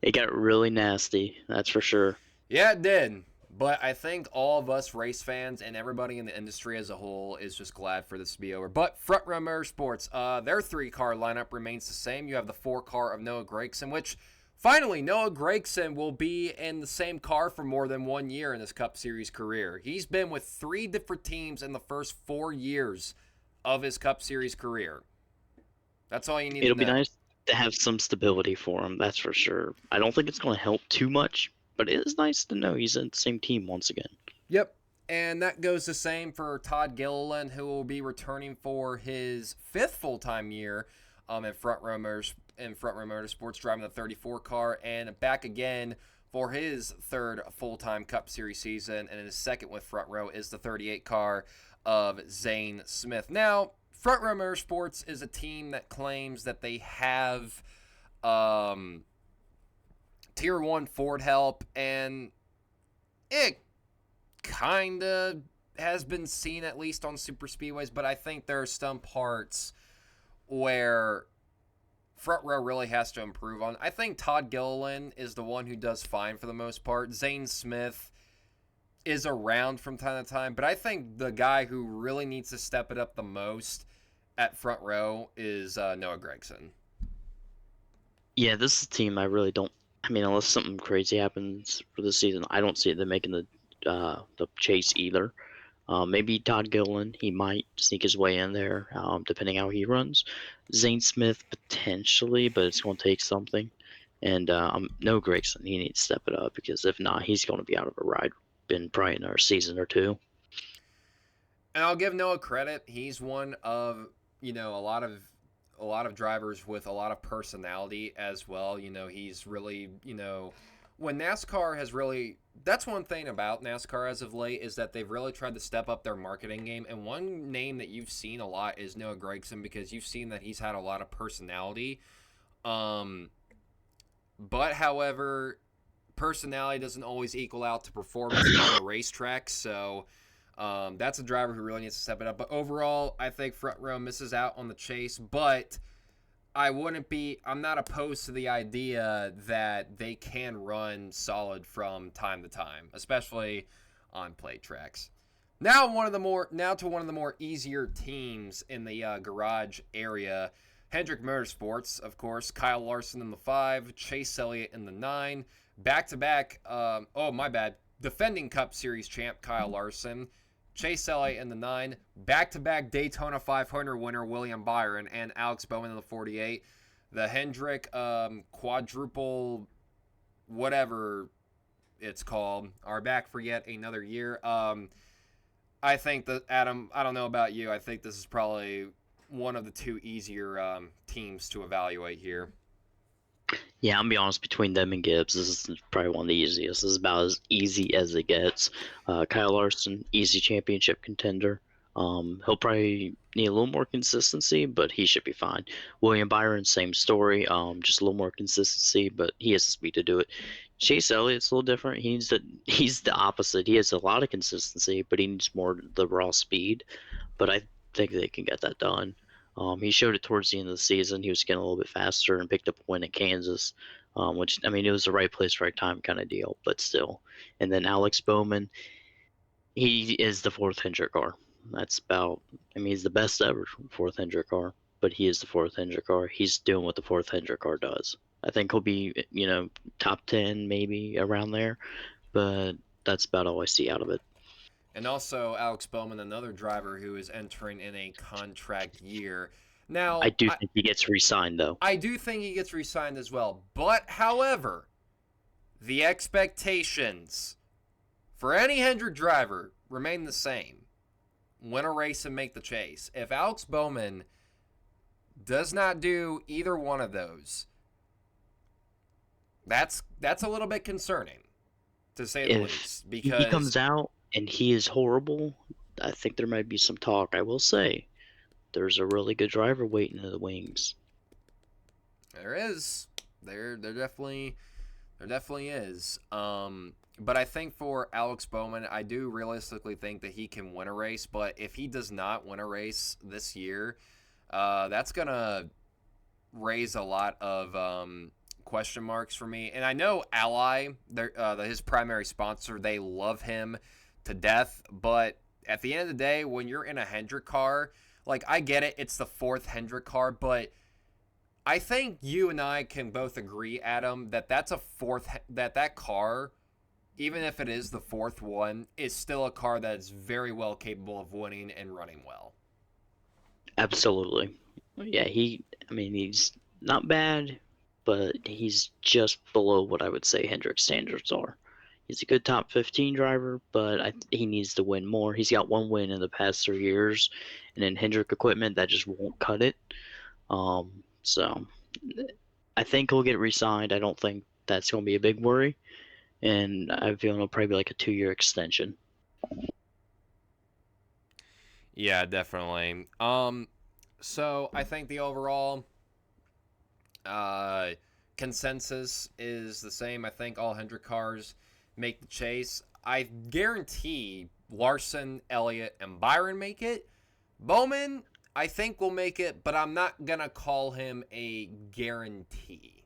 It got really nasty, that's for sure. Yeah, it did. But I think all of us race fans and everybody in the industry as a whole is just glad for this to be over. But Front Row Motorsports, their 3-car lineup remains the same. You have the 4-car of Noah Gragson, which finally Noah Gragson will be in the same car for more than 1 year in his Cup Series career. He's been with 3 different teams in the first 4 years of his Cup Series career. That's all you need to know. It'll be nice to have some stability for him, that's for sure. I don't think it's going to help too much, but it is nice to know he's in the same team once again. Yep. And that goes the same for Todd Gilliland, who will be returning for his fifth full-time year in Front Row Motorsports, driving the 34 car, and back again for his third full-time Cup Series season, and his second with Front Row is the 38 car of Zane Smith. Now, Front Row Motorsports is a team that claims that they have Tier 1 Ford help, and it kind of has been seen at least on super speedways, but I think there are some parts where Front Row really has to improve on. I think Todd Gilliland is the one who does fine for the most part. Zane Smith is around from time to time, but I think the guy who really needs to step it up the most at Front Row is Noah Gragson. Yeah, this is a team I really don't. I mean, unless something crazy happens for the season, I don't see them making the chase either. Maybe Todd Gilliland, he might sneak his way in there, depending how he runs. Zane Smith potentially, but it's going to take something. And no Gregson, he needs to step it up because if not, he's going to be out of a ride in probably another season or two. And I'll give Noah credit. He's one of, a lot of drivers with a lot of personality as well. He's really, when NASCAR has really, that's one thing about NASCAR as of late is that they've really tried to step up their marketing game. And one name that you've seen a lot is Noah Gragson, because you've seen that he's had a lot of personality. But however, personality doesn't always equal out to performance on the racetrack. So that's a driver who really needs to step it up. But overall, I think Front Row misses out on the chase. But I'm not opposed to the idea that they can run solid from time to time, especially on plate tracks. Now to one of the more easier teams in the garage area. Hendrick Motorsports, of course. Kyle Larson in the 5, Chase Elliott in the 9. Back-to-back, defending Cup Series champ Kyle Larson. Chase Elliott in the 9. Back-to-back Daytona 500 winner William Byron and Alex Bowman in the 48. The Hendrick quadruple whatever it's called are back for yet another year. I think that, Adam, I don't know about you, I think this is probably one of the two easier teams to evaluate here. Yeah, I'm gonna be honest. Between them and Gibbs, this is probably one of the easiest. This is about as easy as it gets. Kyle Larson, easy championship contender. He'll probably need a little more consistency, but he should be fine. William Byron, same story. Just a little more consistency, but he has the speed to do it. Chase Elliott's a little different. He's the opposite. He has a lot of consistency, but he needs more the raw speed. But I think they can get that done. He showed it towards the end of the season. He was getting a little bit faster and picked up a win at Kansas, which, I mean, it was the right place, right time kind of deal, but still. And then Alex Bowman, he is the fourth Hendrick car. That's about, I mean, he's the best ever fourth Hendrick car, but he is the fourth Hendrick car. He's doing what the fourth Hendrick car does. I think he'll be, top 10 maybe around there, but that's about all I see out of it. And also Alex Bowman, another driver who is entering in a contract year. Now, I do think he gets re-signed, though. I do think he gets re-signed as well. But, however, the expectations for any Hendrick driver remain the same. Win a race and make the chase. If Alex Bowman does not do either one of those, that's a little bit concerning, to say the least. Because he comes out and he is horrible, I think there might be some talk. I will say, there's a really good driver waiting in the wings. There is. There definitely is. But I think for Alex Bowman, I do realistically think that he can win a race. But if he does not win a race this year, that's gonna raise a lot of question marks for me. And I know Ally, his primary sponsor, they love him to death. But at the end of the day, when you're in a Hendrick car, like, I get it, it's the fourth Hendrick car, but I think you and I can both agree, Adam, that that car, even if it is the fourth one, is still a car that is very well capable of winning and running well. Absolutely. Yeah, he's not bad, but he's just below what I would say Hendrick standards are. He's a good top 15 driver, but he needs to win more. He's got one win in the past 3 years, and in Hendrick equipment, that just won't cut it. So I think he'll get re-signed. I don't think that's going to be a big worry, and I feel it'll probably be like a 2-year extension. Yeah, definitely. So I think the overall uh, consensus is the same. I think all Hendrick cars make the chase. I guarantee Larson, Elliott, and Byron make it. Bowman, I think will make it, but I'm not gonna call him a guarantee.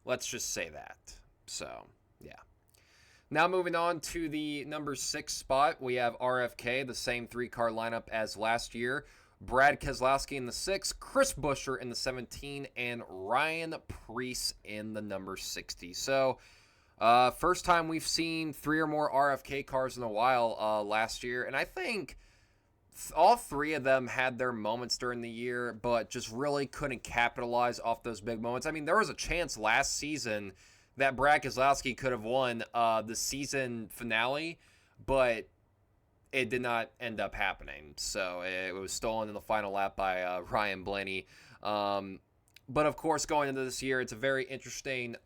Let's just say that. So, yeah. Now moving on to the number 6 spot, we have RFK, the same 3-car lineup as last year. Brad Keselowski in the 6, Chris Buescher in the 17, and Ryan Preece in the number 60. So, first time we've seen 3 or more RFK cars in a while last year, and I think all 3 of them had their moments during the year, but just really couldn't capitalize off those big moments. I mean, there was a chance last season that Brad Keselowski could have won the season finale, but it did not end up happening. So it was stolen in the final lap by Ryan Blaney. But of course, going into this year, it's a very interesting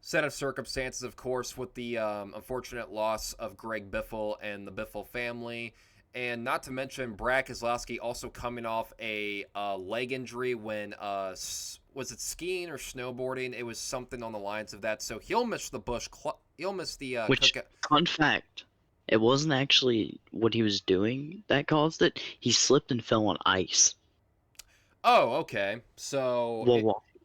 set of circumstances, of course, with the unfortunate loss of Greg Biffle and the Biffle family. And not to mention, Brad Keselowski also coming off a leg injury when, was it skiing or snowboarding? It was something on the lines of that. So he'll miss the he'll miss the Which, cookout. fun fact, it wasn't actually what he was doing that caused it. He slipped and fell on ice Oh, okay. So while walking.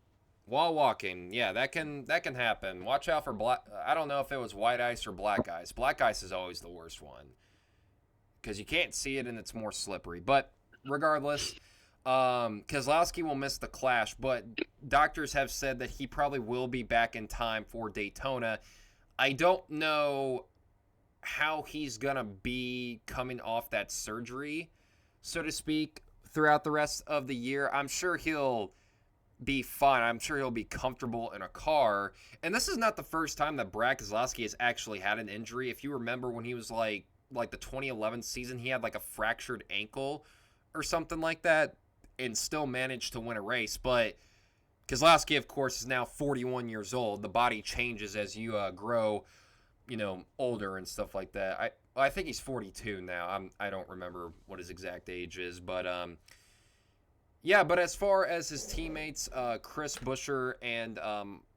while walking, yeah, that can happen. Watch out for black. I don't know if it was white ice or black ice. Black ice is always the worst one because you can't see it and it's more slippery. But regardless, Keselowski will miss the Clash, but doctors have said that he probably will be back in time for Daytona. I don't know how he's gonna be coming off that surgery, so to speak, throughout the rest of the year. I'm sure he'll be fine. I'm sure he'll be comfortable in a car. And this is not the first time that Brad Keselowski has actually had an injury. If you remember when he was like the 2011 season, he had like a fractured ankle or something like that and still managed to win a race. But Keselowski, of course, is now 41 years old. The body changes as you grow, older and stuff like that. I think he's 42 now. I don't remember what his exact age is, but yeah. But as far as his teammates, Chris Buescher and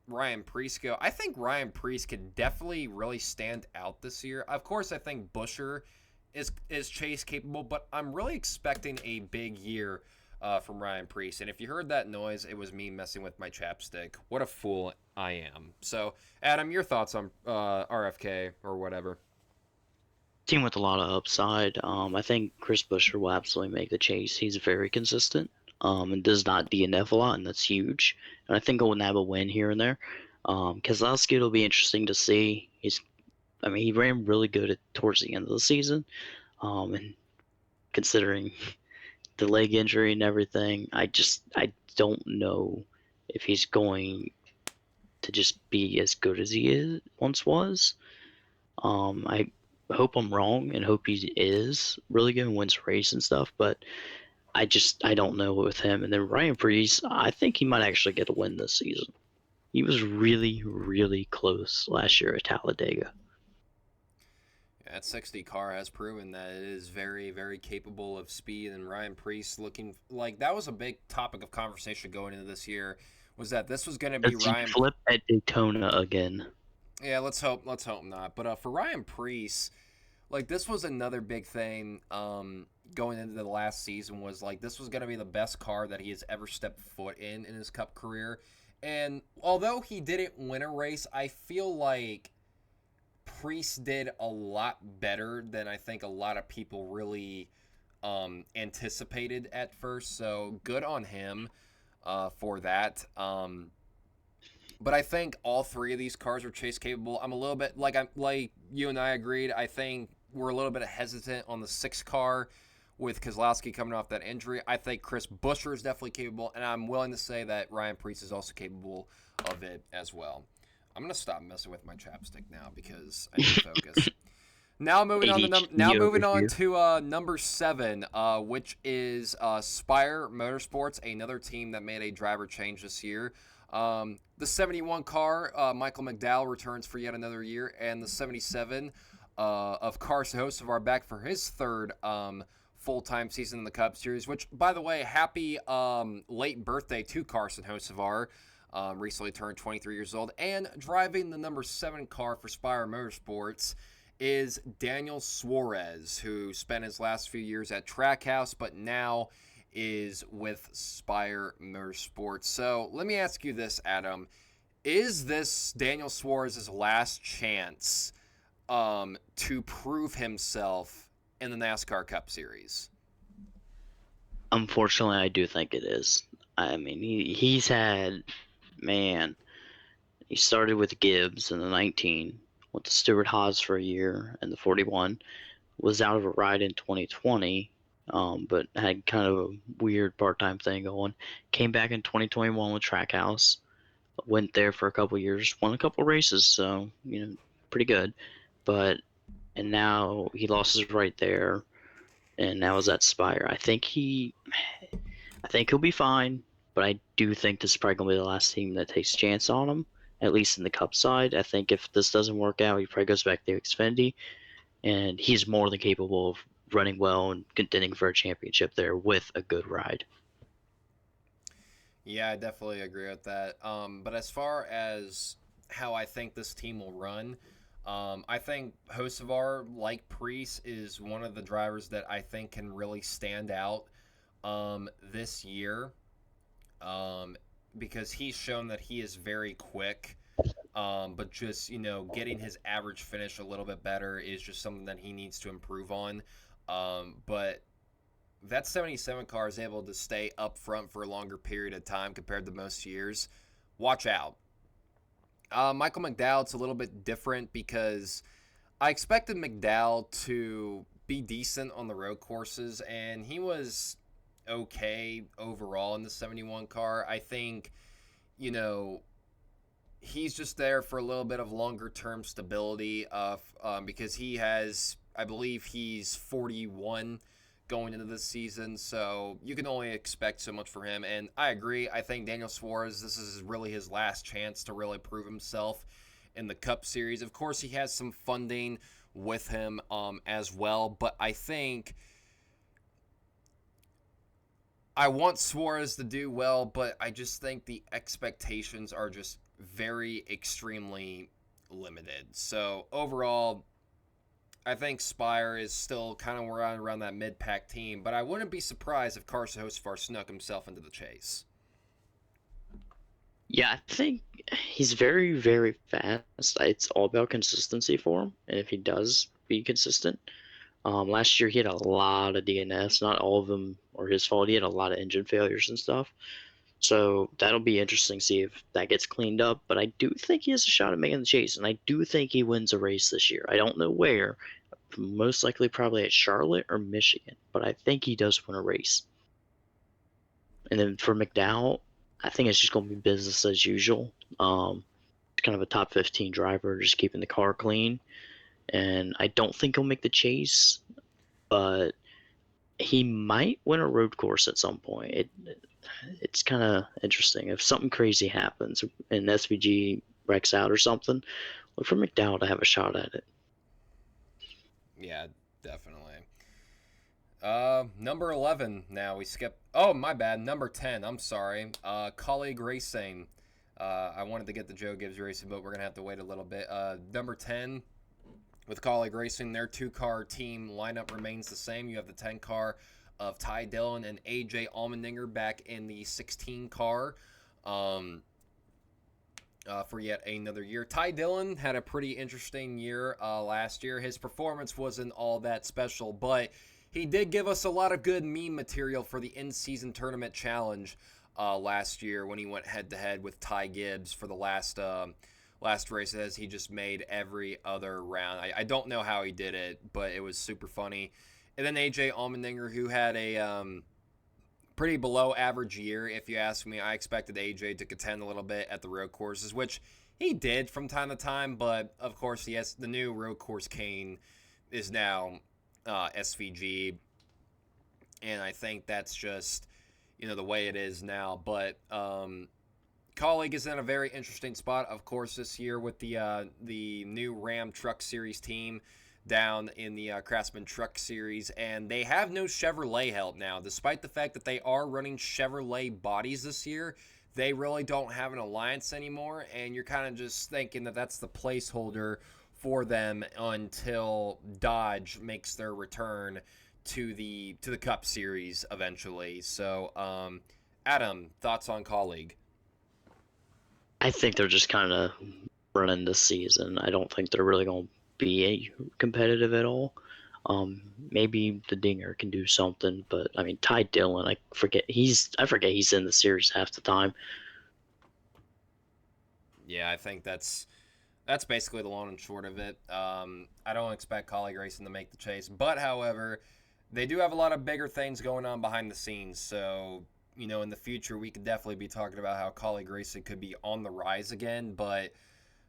Ryan Preece go, I think Ryan Preece could definitely really stand out this year. Of course, I think Buescher is chase capable, but I'm really expecting a big year from Ryan Preece. And if you heard that noise, it was me messing with my chapstick. What a fool I am. So, Adam, your thoughts on RFK or whatever? Team with a lot of upside. I think Chris Buescher will absolutely make the chase. He's very consistent, and does not DNF a lot, and that's huge. And I think he'll have a win here and there. Keselowski will be interesting to see. He ran really good towards the end of the season, and considering the leg injury and everything, I don't know if he's going to just be as good as he once was. I hope I'm wrong and hope he is really good and wins a race and stuff, but I don't know with him. And then Ryan Preece, I think he might actually get a win this season. He was really, really close last year at Talladega. That 60 car has proven that it is very, very capable of speed, and Ryan Preece looking like that was a big topic of conversation going into this year. Was that this was going to be Does he Ryan? flip at Daytona again? Yeah, let's hope not. But for Ryan Preece, like this was another big thing going into the last season was like this was going to be the best car that he has ever stepped foot in his Cup career. And although he didn't win a race, I feel like Preece did a lot better than I think a lot of people really anticipated at first. So good on him for that. But I think all 3 of these cars are chase capable. I'm a little bit like you and I agreed. I think we're a little bit hesitant on the 6 car with Keselowski coming off that injury. I think Chris Buescher is definitely capable, and I'm willing to say that Ryan Preece is also capable of it as well. I'm gonna stop messing with my chapstick now because I need to focus. Now moving on to now ADHD over moving on here. to number 7, which is Spire Motorsports, another team that made a driver change this year. The 71 car, Michael McDowell returns for yet another year, and the 77 of Carson Hocevar back for his third full-time season in the Cup Series. Which, by the way, happy late birthday to Carson Hocevar. Recently turned 23 years old, and driving the number 7 car for Spire Motorsports is Daniel Suarez, who spent his last few years at Trackhouse, but now is with Spire Motorsports. So let me ask you this, Adam. Is this Daniel Suarez's last chance to prove himself in the NASCAR Cup Series? Unfortunately, I do think it is. I mean, he's had, man, he started with Gibbs in the 19, went to Stuart Haas for a year in the 41, was out of a ride in 2020, but had kind of a weird part-time thing going. Came back in 2021 with Trackhouse, went there for a couple years, won a couple races, so pretty good. But and now he lost his right there, and now is at Spire. I think he'll be fine, but I do think this is probably gonna be the last team that takes a chance on him, at least in the Cup side. I think if this doesn't work out, he probably goes back to Xfinity, and he's more than capable of running well and contending for a championship there with a good ride. Yeah, I definitely agree with that. But as far as how I think this team will run, I think Hocevar, like Priest, is one of the drivers that I think can really stand out this year because he's shown that he is very quick. But just getting his average finish a little bit better is just something that he needs to improve on. But that 77 car is able to stay up front for a longer period of time compared to most years. Watch out. Michael McDowell, it's a little bit different because I expected McDowell to be decent on the road courses, and he was okay overall in the 71 car. I think, you know, he's just there for a little bit of longer term stability because he has, I believe he's 41 going into this season, so you can only expect so much from him. And I agree. I think Daniel Suarez, this is really his last chance to really prove himself in the Cup Series. Of course, he has some funding with him as well, but I think I want Suarez to do well, but I just think the expectations are just very extremely limited. So overall, I think Spire is still kind of around that mid-pack team, but I wouldn't be surprised if Carson Hocevar snuck himself into the chase. Yeah, I think he's very, very fast. It's all about consistency for him, and if he does be consistent, last year he had a lot of DNS. Not all of them are his fault. He had a lot of engine failures and stuff. So that'll be interesting to see if that gets cleaned up. But I do think he has a shot at making the chase, and I do think he wins a race this year. I don't know where. Most likely, probably at Charlotte or Michigan. But I think he does win a race. And then for McDowell, I think it's just going to be business as usual. Kind of a top 15 driver, just keeping the car clean. And I don't think he'll make the chase, but he might win a road course at some point. It's kind of interesting. If something crazy happens and SVG wrecks out or something, look for McDowell to have a shot at it. Yeah, definitely. Number 11 now. We skip. Oh, my bad. Number 10. I'm sorry. Colleague Racing. I wanted to get the Joe Gibbs Racing, but we're going to have to wait a little bit. Number 10 with Colleague Racing, their 2-car team lineup remains the same. You have the 10 car of Ty Dillon and AJ Allmendinger back in the 16 car for yet another year. Ty Dillon had a pretty interesting year last year. His performance wasn't all that special, but he did give us a lot of good meme material for the in-season tournament challenge last year when he went head-to-head with Ty Gibbs for the last race, as he just made every other round. I don't know how he did it, but it was super funny. And then AJ Allmendinger, who had a pretty below average year, if you ask me. I expected AJ to contend a little bit at the road courses, which He did from time to time, but of course, yes, the new road course Kane is now SVG, and I think that's just the way it is now. But Colleague is in a very interesting spot, of course, this year with the new Ram Truck Series team down in the Craftsman Truck Series, and they have no Chevrolet help now, despite the fact that they are running Chevrolet bodies this year. They really don't have an alliance anymore, and you're kind of just thinking that that's the placeholder for them until Dodge makes their return to the Cup Series eventually. So, Adam, thoughts on Colleague? I think they're just kind of running this season. I don't think they're really going to be competitive at all. Maybe the Dinger can do something, but I mean Ty Dillon, I forget he's in the series half the time. Yeah, I think that's basically the long and short of it. I don't expect Colleague Racing to make the chase, but however, they do have a lot of bigger things going on behind the scenes. So in the future, we could definitely be talking about how Colleague Racing could be on the rise again. But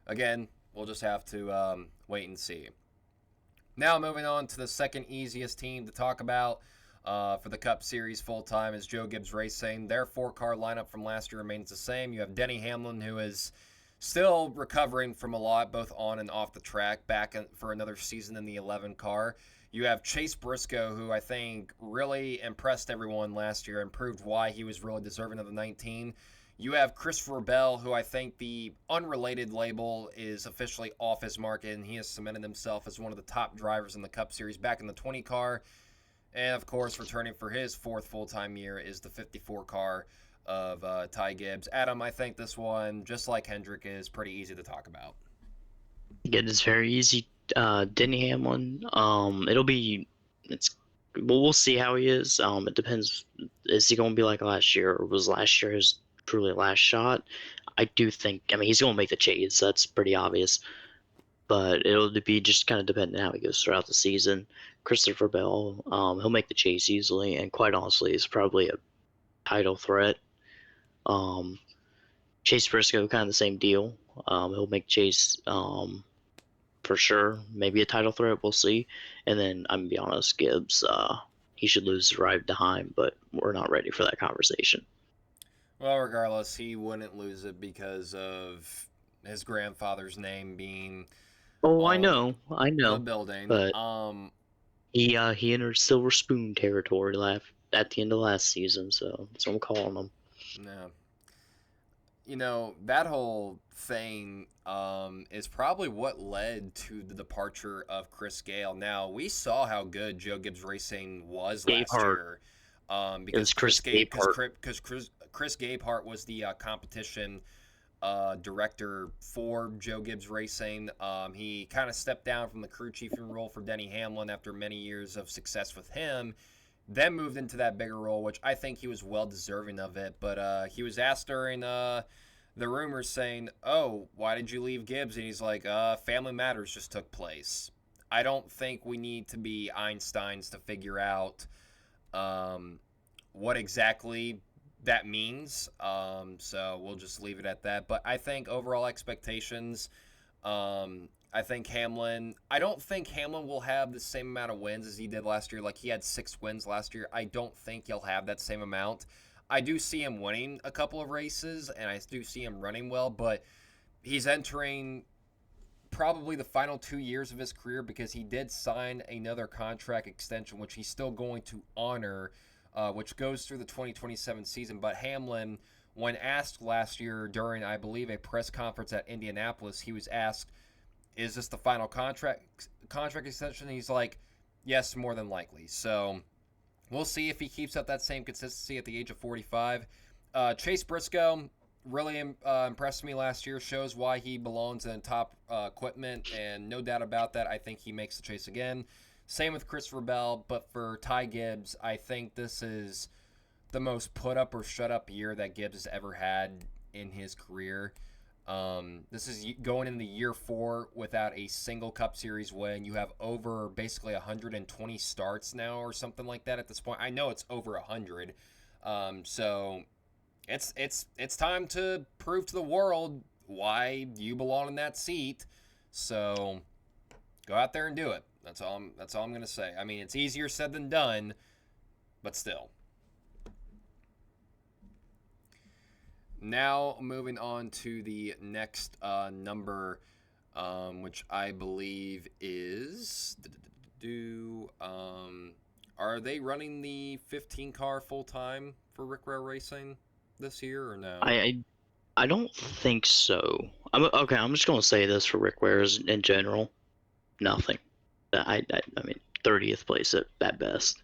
again, we'll just have to wait and see. Now, moving on to the second easiest team to talk about for the Cup Series full time is Joe Gibbs Racing. Their four-car lineup from last year remains the same. You have Denny Hamlin, who is still recovering from a lot, both on and off the track, back for another season in the 11 car. You have Chase Briscoe, who I think really impressed everyone last year and proved why he was really deserving of the 19. You have Christopher Bell, who I think the unrelated label is officially off his market, and he has cemented himself as one of the top drivers in the Cup Series back in the 20 car. And of course, returning for his fourth full-time year is the 54 car of Ty Gibbs. Adam, I think this one, just like Hendrick, is pretty easy to talk about. Again, it's very easy. Denny Hamlin. It's well, we'll see how he is. It depends. Is he going to be like last year, or was last year his truly last shot? I do think. I mean, he's going to make the chase. That's pretty obvious. But it'll be just kind of depending on how he goes throughout the season. Christopher Bell, he'll make the chase easily, and quite honestly, is probably a title threat. Um, Chase Briscoe, kind of the same deal. He'll make chase. For sure. Maybe a title threat. We'll see. And then I'm gonna be honest, Gibbs. He should lose the ride behind, but we're not ready for that conversation. Well, regardless, he wouldn't lose it because of his grandfather's name being Oh, I all over know, I the know, building. but he entered Silver Spoon territory at the end of last season, so that's what I'm calling him. No. That whole thing is probably what led to the departure of Chris Gale. Now, we saw how good Joe Gibbs Racing was last Gabehart. year It because was Chris Gabehart. Chris Gabehart was the competition director for Joe Gibbs Racing. He kind of stepped down from the crew chiefing role for Denny Hamlin after many years of success with him, then moved into that bigger role, which I think he was well deserving of it. But he was asked during the rumors saying, "Oh, why did you leave Gibbs?" And he's like, "Family matters just took place." I don't think we need to be Einsteins to figure out um, what exactly that means. So we'll just leave it at that. But I think overall expectations, I think Hamlin. I don't think Hamlin will have the same amount of wins as he did last year. Like he had 6 wins last year. I don't think he'll have that same amount. I do see him winning a couple of races, and I do see him running well. But he's entering probably the final 2 years of his career because he did sign another contract extension, which he's still going to honor, which goes through the 2027 season. But Hamlin, when asked last year during, I believe, a press conference at Indianapolis, he was asked, "Is this the final contract extension?" And he's like, "Yes, more than likely." So we'll see if he keeps up that same consistency at the age of 45. Chase Briscoe really impressed me last year. Shows why he belongs in top equipment, and no doubt about that, I think he makes the chase again. Same with Christopher Bell, but for Ty Gibbs, I think this is the most put up or shut up year that Gibbs has ever had in his career. This is going into year 4 without a single Cup Series win. You have over basically 120 starts now or something like that at this point. I know it's over 100. So it's time to prove to the world why you belong in that seat. So go out there and do it. That's all I'm gonna say. I mean, it's easier said than done, but still. Now moving on to the next number, which I believe is. Are they running the 15 car full time for Rick Rail Racing this year or no? I don't think so. Okay. I'm just gonna say this for Rick Ware's in general. Nothing. I mean, 30th place at best.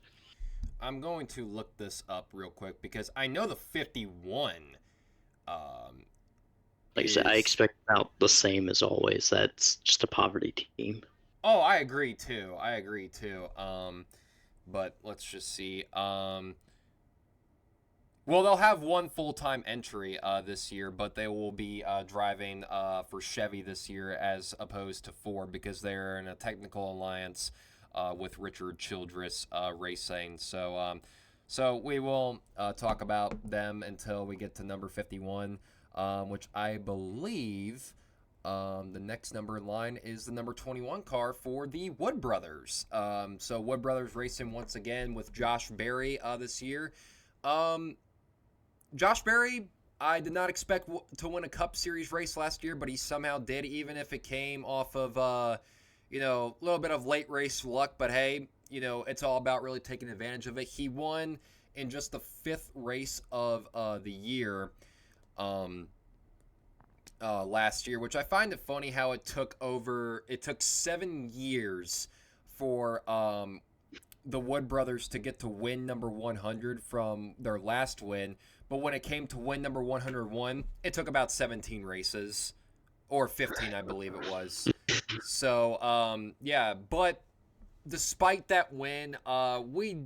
I'm going to look this up real quick because I know the 51 um, Like I said, I is. expect about the same as always. That's just a poverty team. Oh, I agree too. I agree too. But let's just see. Well, they'll have one full time entry this year, but they will be driving for Chevy this year as opposed to Ford because they're in a technical alliance with Richard Childress Racing. So we will talk about them until we get to number 51, which I believe the next number in line is the number 21 car for the Wood Brothers. So Wood Brothers Racing once again with Josh Berry this year. Um, Josh Berry, I did not expect to win a Cup Series race last year, but he somehow did, even if it came off of, a little bit of late race luck. But hey, it's all about really taking advantage of it. He won in just the fifth race of the year last year, which I find it funny how it took 7 years for the Wood Brothers to get to win number 100 from their last win. But when it came to win number 101, it took about 17 races, or 15, I believe it was. So, yeah, but despite that win, we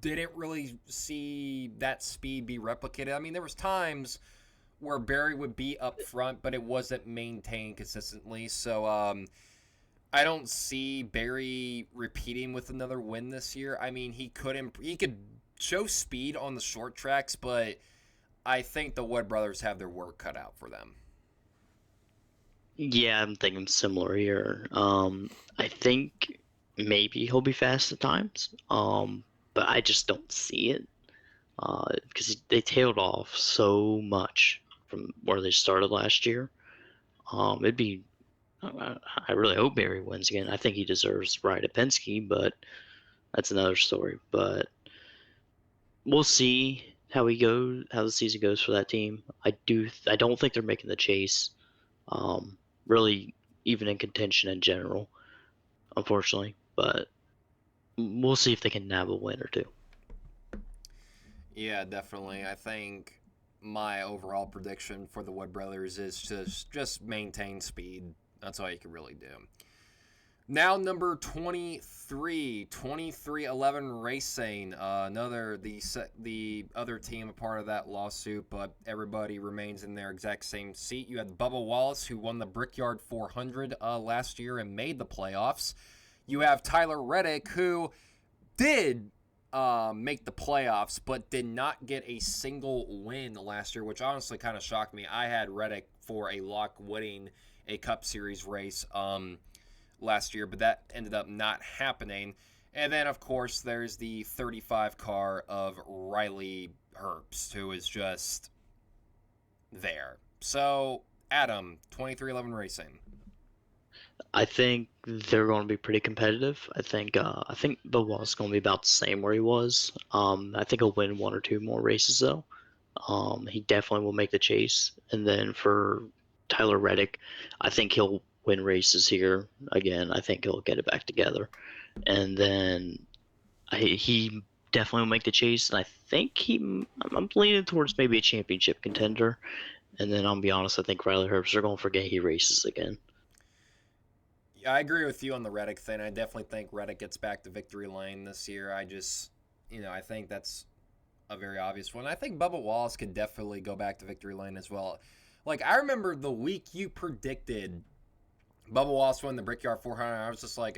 didn't really see that speed be replicated. I mean, there was times where Barry would be up front, but it wasn't maintained consistently. So, I don't see Barry repeating with another win this year. I mean, he could show speed on the short tracks, but I think the Wood Brothers have their work cut out for them. Yeah, I'm thinking similar here. I think maybe he'll be fast at times. But I just don't see it. Because they tailed off so much from where they started last year. It'd be. I really hope Barry wins again. I think he deserves right at Penske, but that's another story. But we'll see how how the season goes for that team. I don't think they're making the chase. Really, even in contention in general, unfortunately. But we'll see if they can nab a win or two. Yeah, definitely. I think my overall prediction for the Wood Brothers is to just maintain speed. That's all you can really do. Now number 23, 2311 Racing, the other team a part of that lawsuit, but everybody remains in their exact same seat. You had Bubba Wallace, who won the Brickyard 400 last year and made the playoffs. You have Tyler Reddick, who did make the playoffs, but did not get a single win last year, which honestly kind of shocked me. I had Reddick for a lock winning a Cup Series race last year, but that ended up not happening. And then, of course, there's the 35 car of Riley Herbst, who is just there. So, Adam, 2311 Racing. I think they're going to be pretty competitive. I think the wall's going to be about the same where he was. I think he'll win one or two more races though. He definitely will make the chase. And then for Tyler Reddick, I think he'll win races here again. I think he'll get it back together. And then he definitely will make the chase. And I think I'm leaning towards maybe a championship contender. And then I'll be honest, I think Riley Herbst are going to forget he races again. Yeah, I agree with you on the Reddick thing. I definitely think Reddick gets back to victory lane this year. I think that's a very obvious one. I think Bubba Wallace could definitely go back to victory lane as well. Like, I remember the week you predicted Bubba Wallace won the Brickyard 400. I was just like,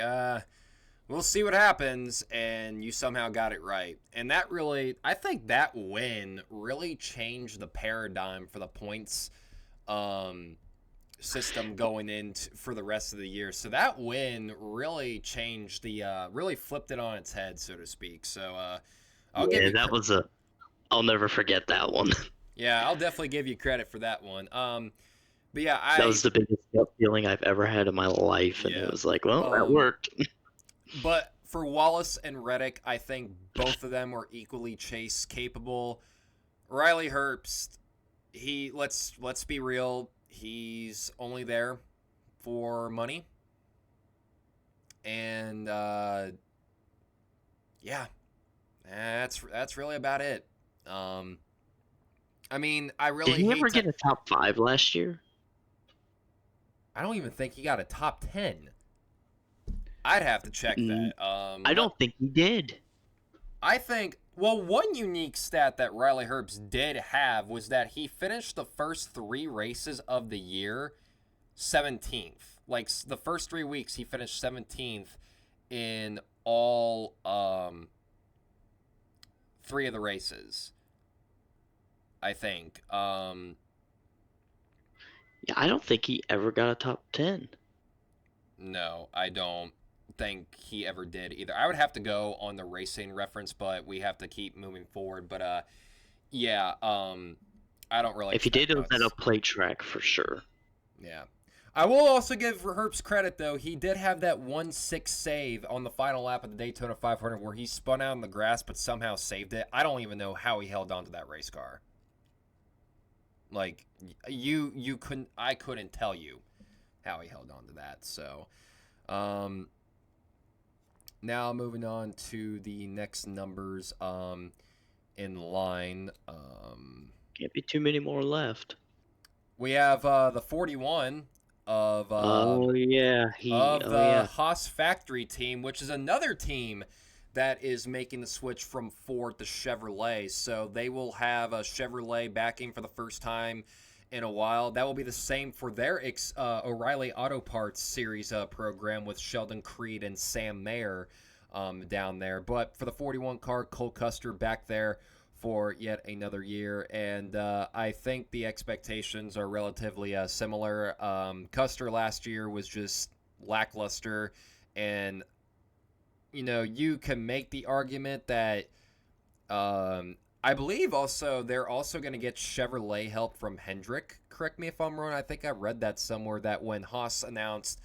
we'll see what happens. And you somehow got it right. And I think that win really changed the paradigm for the points system going in for the rest of the year. So that win really changed really flipped it on its head, so to speak. So I'll give Yeah, you, that was a. I'll never forget that one. yeah, I'll definitely give you credit for that one. But yeah, That was the biggest gut feeling I've ever had in my life, and it yeah, was like, well, that um, worked. but for Wallace and Reddick, I think both of them were equally chase capable. Riley Herbst, let's be real, he's only there for money, and yeah, that's really about it. Um, I mean, I Did really he hate ever to. get a top 5 last year? I don't even think he got a top 10. I'd have to check Mm, that. I don't think he did. I think. Well, one unique stat that Riley Herbst did have was that he finished the first 3 races of the year 17th. Like the first 3 weeks, he finished 17th in all 3 of the races. I think. Yeah, I don't think he ever got a top 10. No, I don't think he ever did either. I would have to go on the racing reference, but we have to keep moving forward. But yeah, I don't really If he did, expect it was at a much. plate track for sure. Yeah. I will also give Herbst credit though. He did have that 1-6 save on the final lap of the Daytona 500 where he spun out in the grass but somehow saved it. I don't even know how he held on to that race car. Like you couldn't I couldn't tell you how he held on to that. So, um now moving on to the next numbers in line. Can't be too many more left. We have the 41 of Oh yeah, he. of Oh the yeah. Haas factory team, which is another team that is making the switch from Ford to Chevrolet. So they will have a Chevrolet backing for the first time in a while. That will be the same for their O'Reilly Auto Parts Series program with Sheldon Creed and Sam Mayer down there. But for the 41 car, Cole Custer back there for yet another year, and I think the expectations are relatively similar. Custer last year was just lackluster, and you can make the argument that I believe also they're also going to get Chevrolet help from Hendrick. Correct me if I'm wrong. I think I read that somewhere that when Haas announced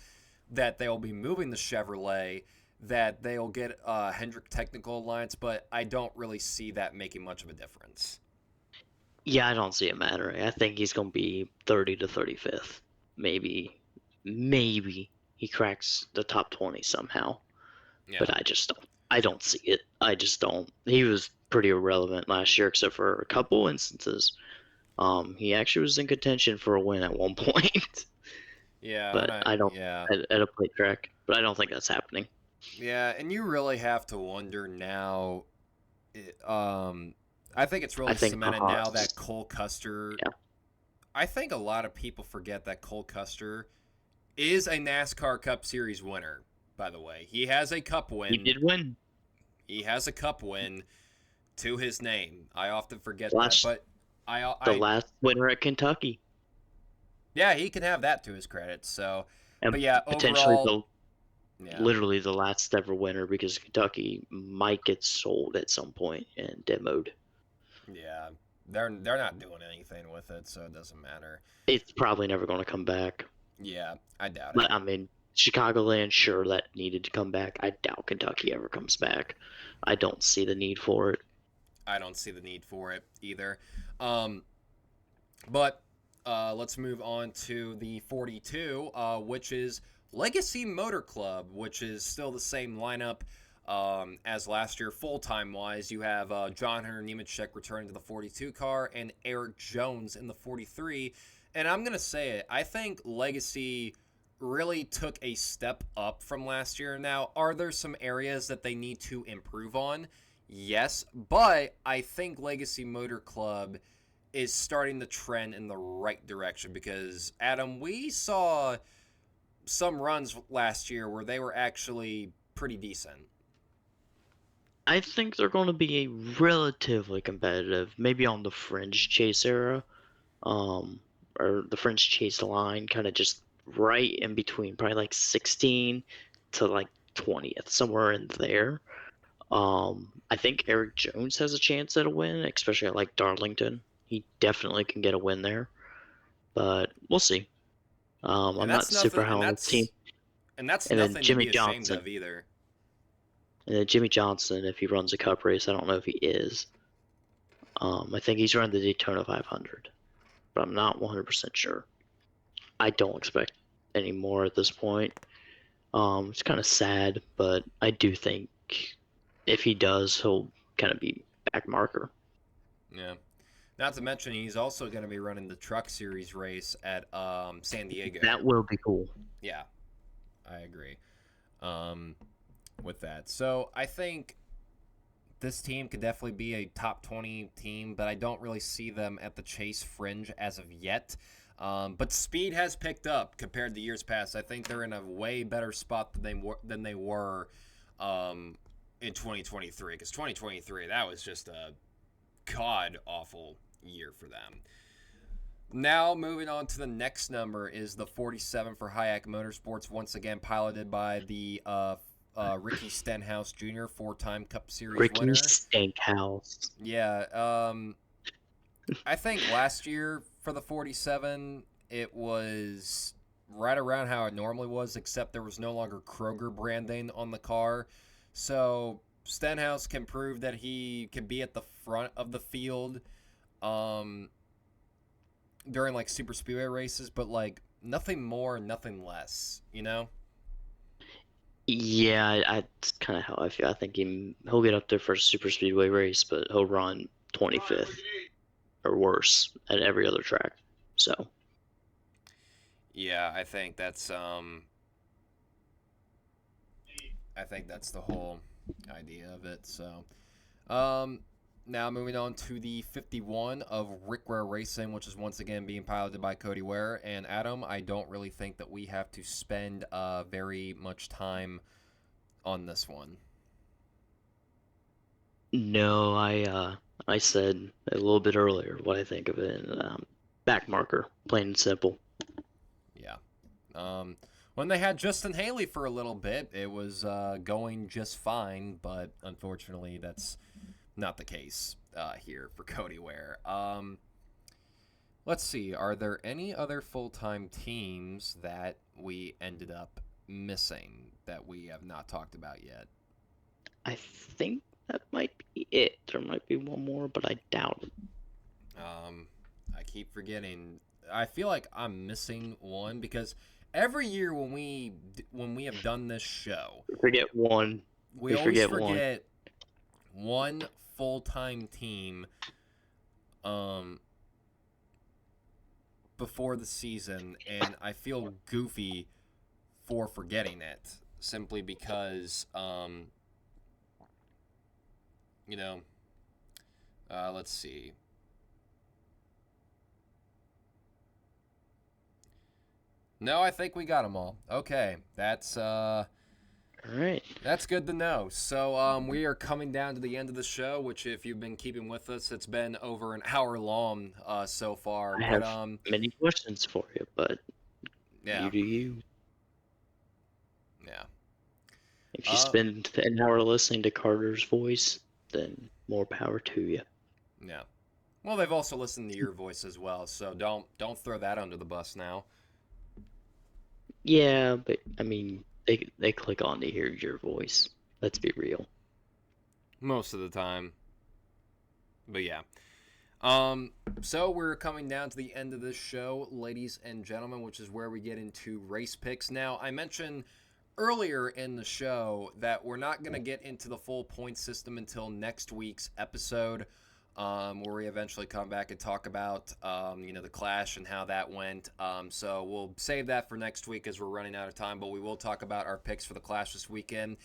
that they'll be moving the Chevrolet, that they'll get Hendrick Technical Alliance, but I don't really see that making much of a difference. Yeah, I don't see it mattering. I think he's gonna be 30 to 35th. Maybe he cracks the top 20 somehow. Yeah, But I just don't. I don't see it. I just don't. He was pretty irrelevant last year, except for a couple instances. He actually was in contention for a win at one point, yeah, and but I don't yeah, at a plate track. But I don't think that's happening. yeah, and you really have to wonder now. I think it's I really think for cemented now Haas, that Cole Custer. yeah, I think a lot of people forget that Cole Custer is a NASCAR Cup Series winner. By the way, he has a Cup he win. did win He has a Cup win to his name. I often forget that, last but the I last winner at Kentucky, yeah, he can have that to his credit. So, and but yeah, potentially overall, the yeah, literally the last ever winner because Kentucky might get sold at some point and demoed. yeah, they're not doing anything with it, so it doesn't matter. It's probably never going to come back. Yeah, I doubt it. But I mean, Chicagoland, sure, that needed to come back. I doubt Kentucky ever comes back. I don't see the need for it. I don't see the need for it either. Um, but let's move on to the 42, which is Legacy Motor Club, which is still the same lineup as last year, full time wise. You have John Hunter Nemechek returning to the 42 car and Eric Jones in the 43. And I'm going to say it, I think Legacy really took a step up from last year. Now, are there some areas that they need to improve on? Yes, but I think Legacy Motor Club is starting to trend in the right direction because Adam, we saw some runs last year where they were actually pretty decent. I think they're going to be relatively competitive, maybe on the fringe chase era, um, or the French chase line kind of just right in between, probably like 16 to like 20th, somewhere in there. I think Eric Jones has a chance at a win, especially at like Darlington. He definitely can get a win there, but we'll see. And I'm not that's nothing. super high on the team. And that's And then nothing to Jimmy be ashamed Johnson. of either. And then Jimmy Johnson, if he runs a cup race, I don't know if he is. I think he's running the Daytona 500, but I'm not 100% sure. I don't expect any more at this point. It's kind of sad, but I do think if he does, he'll kind of be back marker. Yeah. Not to mention, he's also going to be running the Truck Series race at San Diego. That will be cool. Yeah, I agree um, with that. So I think this team could definitely be a top 20 team, but I don't really see them at the chase fringe as of yet. But speed has picked up compared to years past. I think they're in a way better spot than they were in 2023. Because 2023, that was just a god awful year for them. Now, moving on to the next number is the 47 for Hayek Motorsports, once again piloted by the Ricky Stenhouse Jr., four-time Cup Series Ricky winner. Stankhouse. Yeah, I think last year for the 47, it was right around how it normally was, except there was no longer Kroger branding on the car. So Stenhouse can prove that he can be at the front of the field during like super speedway races, but like nothing more, nothing less, you know? Yeah, that's kind of how I feel. I think he'll get up there for a super speedway race, but he'll run 25th or worse at every other track. So Yeah, I think that's the whole idea of it. So, um, now moving on to the 51 of Rick Ware Racing, which is once again being piloted by Cody Ware and Adam. I don't really think that we have to spend very much time on this one. no, I said a little bit earlier what I think of it. And, back marker, plain and simple. Yeah. When they had Justin Haley for a little bit, it was going just fine, but unfortunately, that's not the case here for Cody Ware. Let's see. Are there any other full time teams that we ended up missing that we have not talked about yet? I think that might be it. There might be one more, but I doubt it. I keep forgetting. I feel like I'm missing one because every year when we have done this show, We forget one. we We always forget one. forget one full time team before the season, and I feel goofy for forgetting it simply because you know let's see. No, I think we got them all. Okay, All right. that's good to know. So we are coming down to the end of the show, which if you've been keeping with us, it's been over an hour long so far. I But have many questions for you, but yeah, you do you. yeah. If you Uh, spend an hour listening to Carter's voice, then more power to you. yeah. Well, they've also listened to your voice as well, so don't throw that under the bus now. Yeah, but I mean, they click on to hear your voice. Let's be real. Most of the time. But yeah. Um, so we're coming down to the end of this show, ladies and gentlemen, which is where we get into race picks. Now, I mentioned earlier in the show that we're not going to get into the full point system until next week's episode, where we eventually come back and talk about, the Clash and how that went. So we'll save that for next week as we're running out of time, but we will talk about our picks for the Clash this weekend.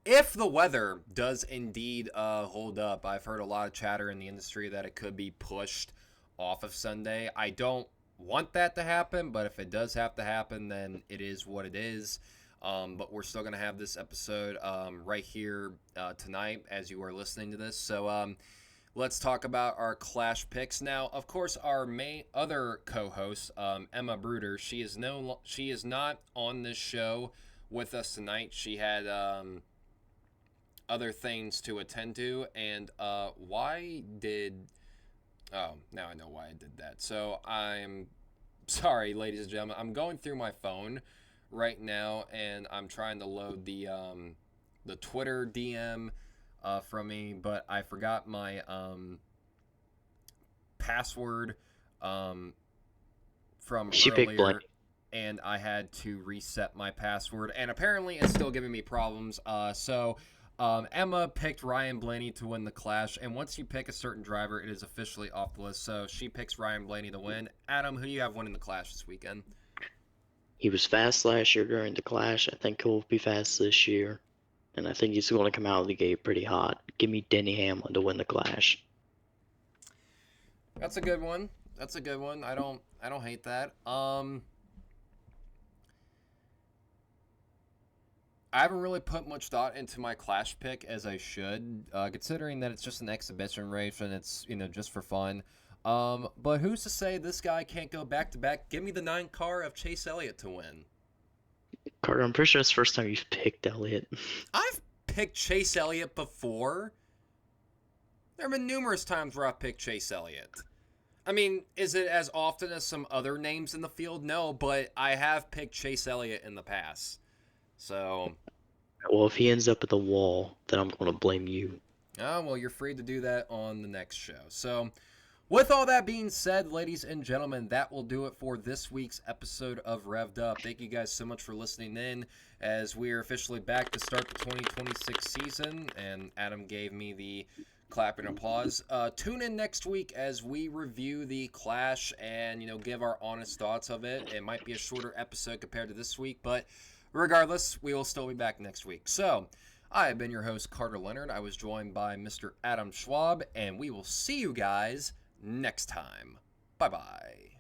If the weather does indeed hold up, I've heard a lot of chatter in the industry that it could be pushed off of Sunday. I don't want that to happen, but if it does have to happen, then it is what it is. But we're still going to have this episode right here tonight as you are listening to this. So let's talk about our Clash picks now. Of course, our main other co-host, Emma Bruder, she is not on this show with us tonight. She had other things to attend to, and why did? Oh, now I know why I did that. So I'm sorry, ladies and gentlemen. I'm going through my phone right now, and I'm trying to load the Twitter DM from me, but I forgot my password from She picked blank. earlier, and I had to reset my password, and apparently it's still giving me problems. Emma picked Ryan Blaney to win the Clash, and once you pick a certain driver, it is officially off the list. So she picks Ryan Blaney to win. Adam, who do you have winning the Clash this weekend? He was fast last year during the Clash. I think he'll be fast this year. And I think he's going to come out of the gate pretty hot. Give me Denny Hamlin to win the Clash. That's a good one. That's a good one. I don't hate that. I haven't really put much thought into my Clash pick as I should, considering that it's just an exhibition race and it's just for fun. But who's to say this guy can't go back to back? Give me the 9 car of Chase Elliott to win. Carter, I'm pretty sure it's the first time you've picked Elliott. I've picked Chase Elliott before. There have been numerous times where I've picked Chase Elliott. I mean, is it as often as some other names in the field? No, but I have picked Chase Elliott in the past. So, Well, if he ends up at the wall, then I'm going to blame you. oh, well, you're free to do that on the next show. So, with all that being said, ladies and gentlemen, that will do it for this week's episode of Revved Up. Thank you guys so much for listening in as we are officially back to start the 2026 season. And Adam gave me the clap and applause. Tune in next week as we review the Clash and, give our honest thoughts of it. It might be a shorter episode compared to this week, but regardless, we will still be back next week. So, I have been your host, Carter Leonard. I was joined by Mr. Adam Schwab, and we will see you guys next time. Bye-bye.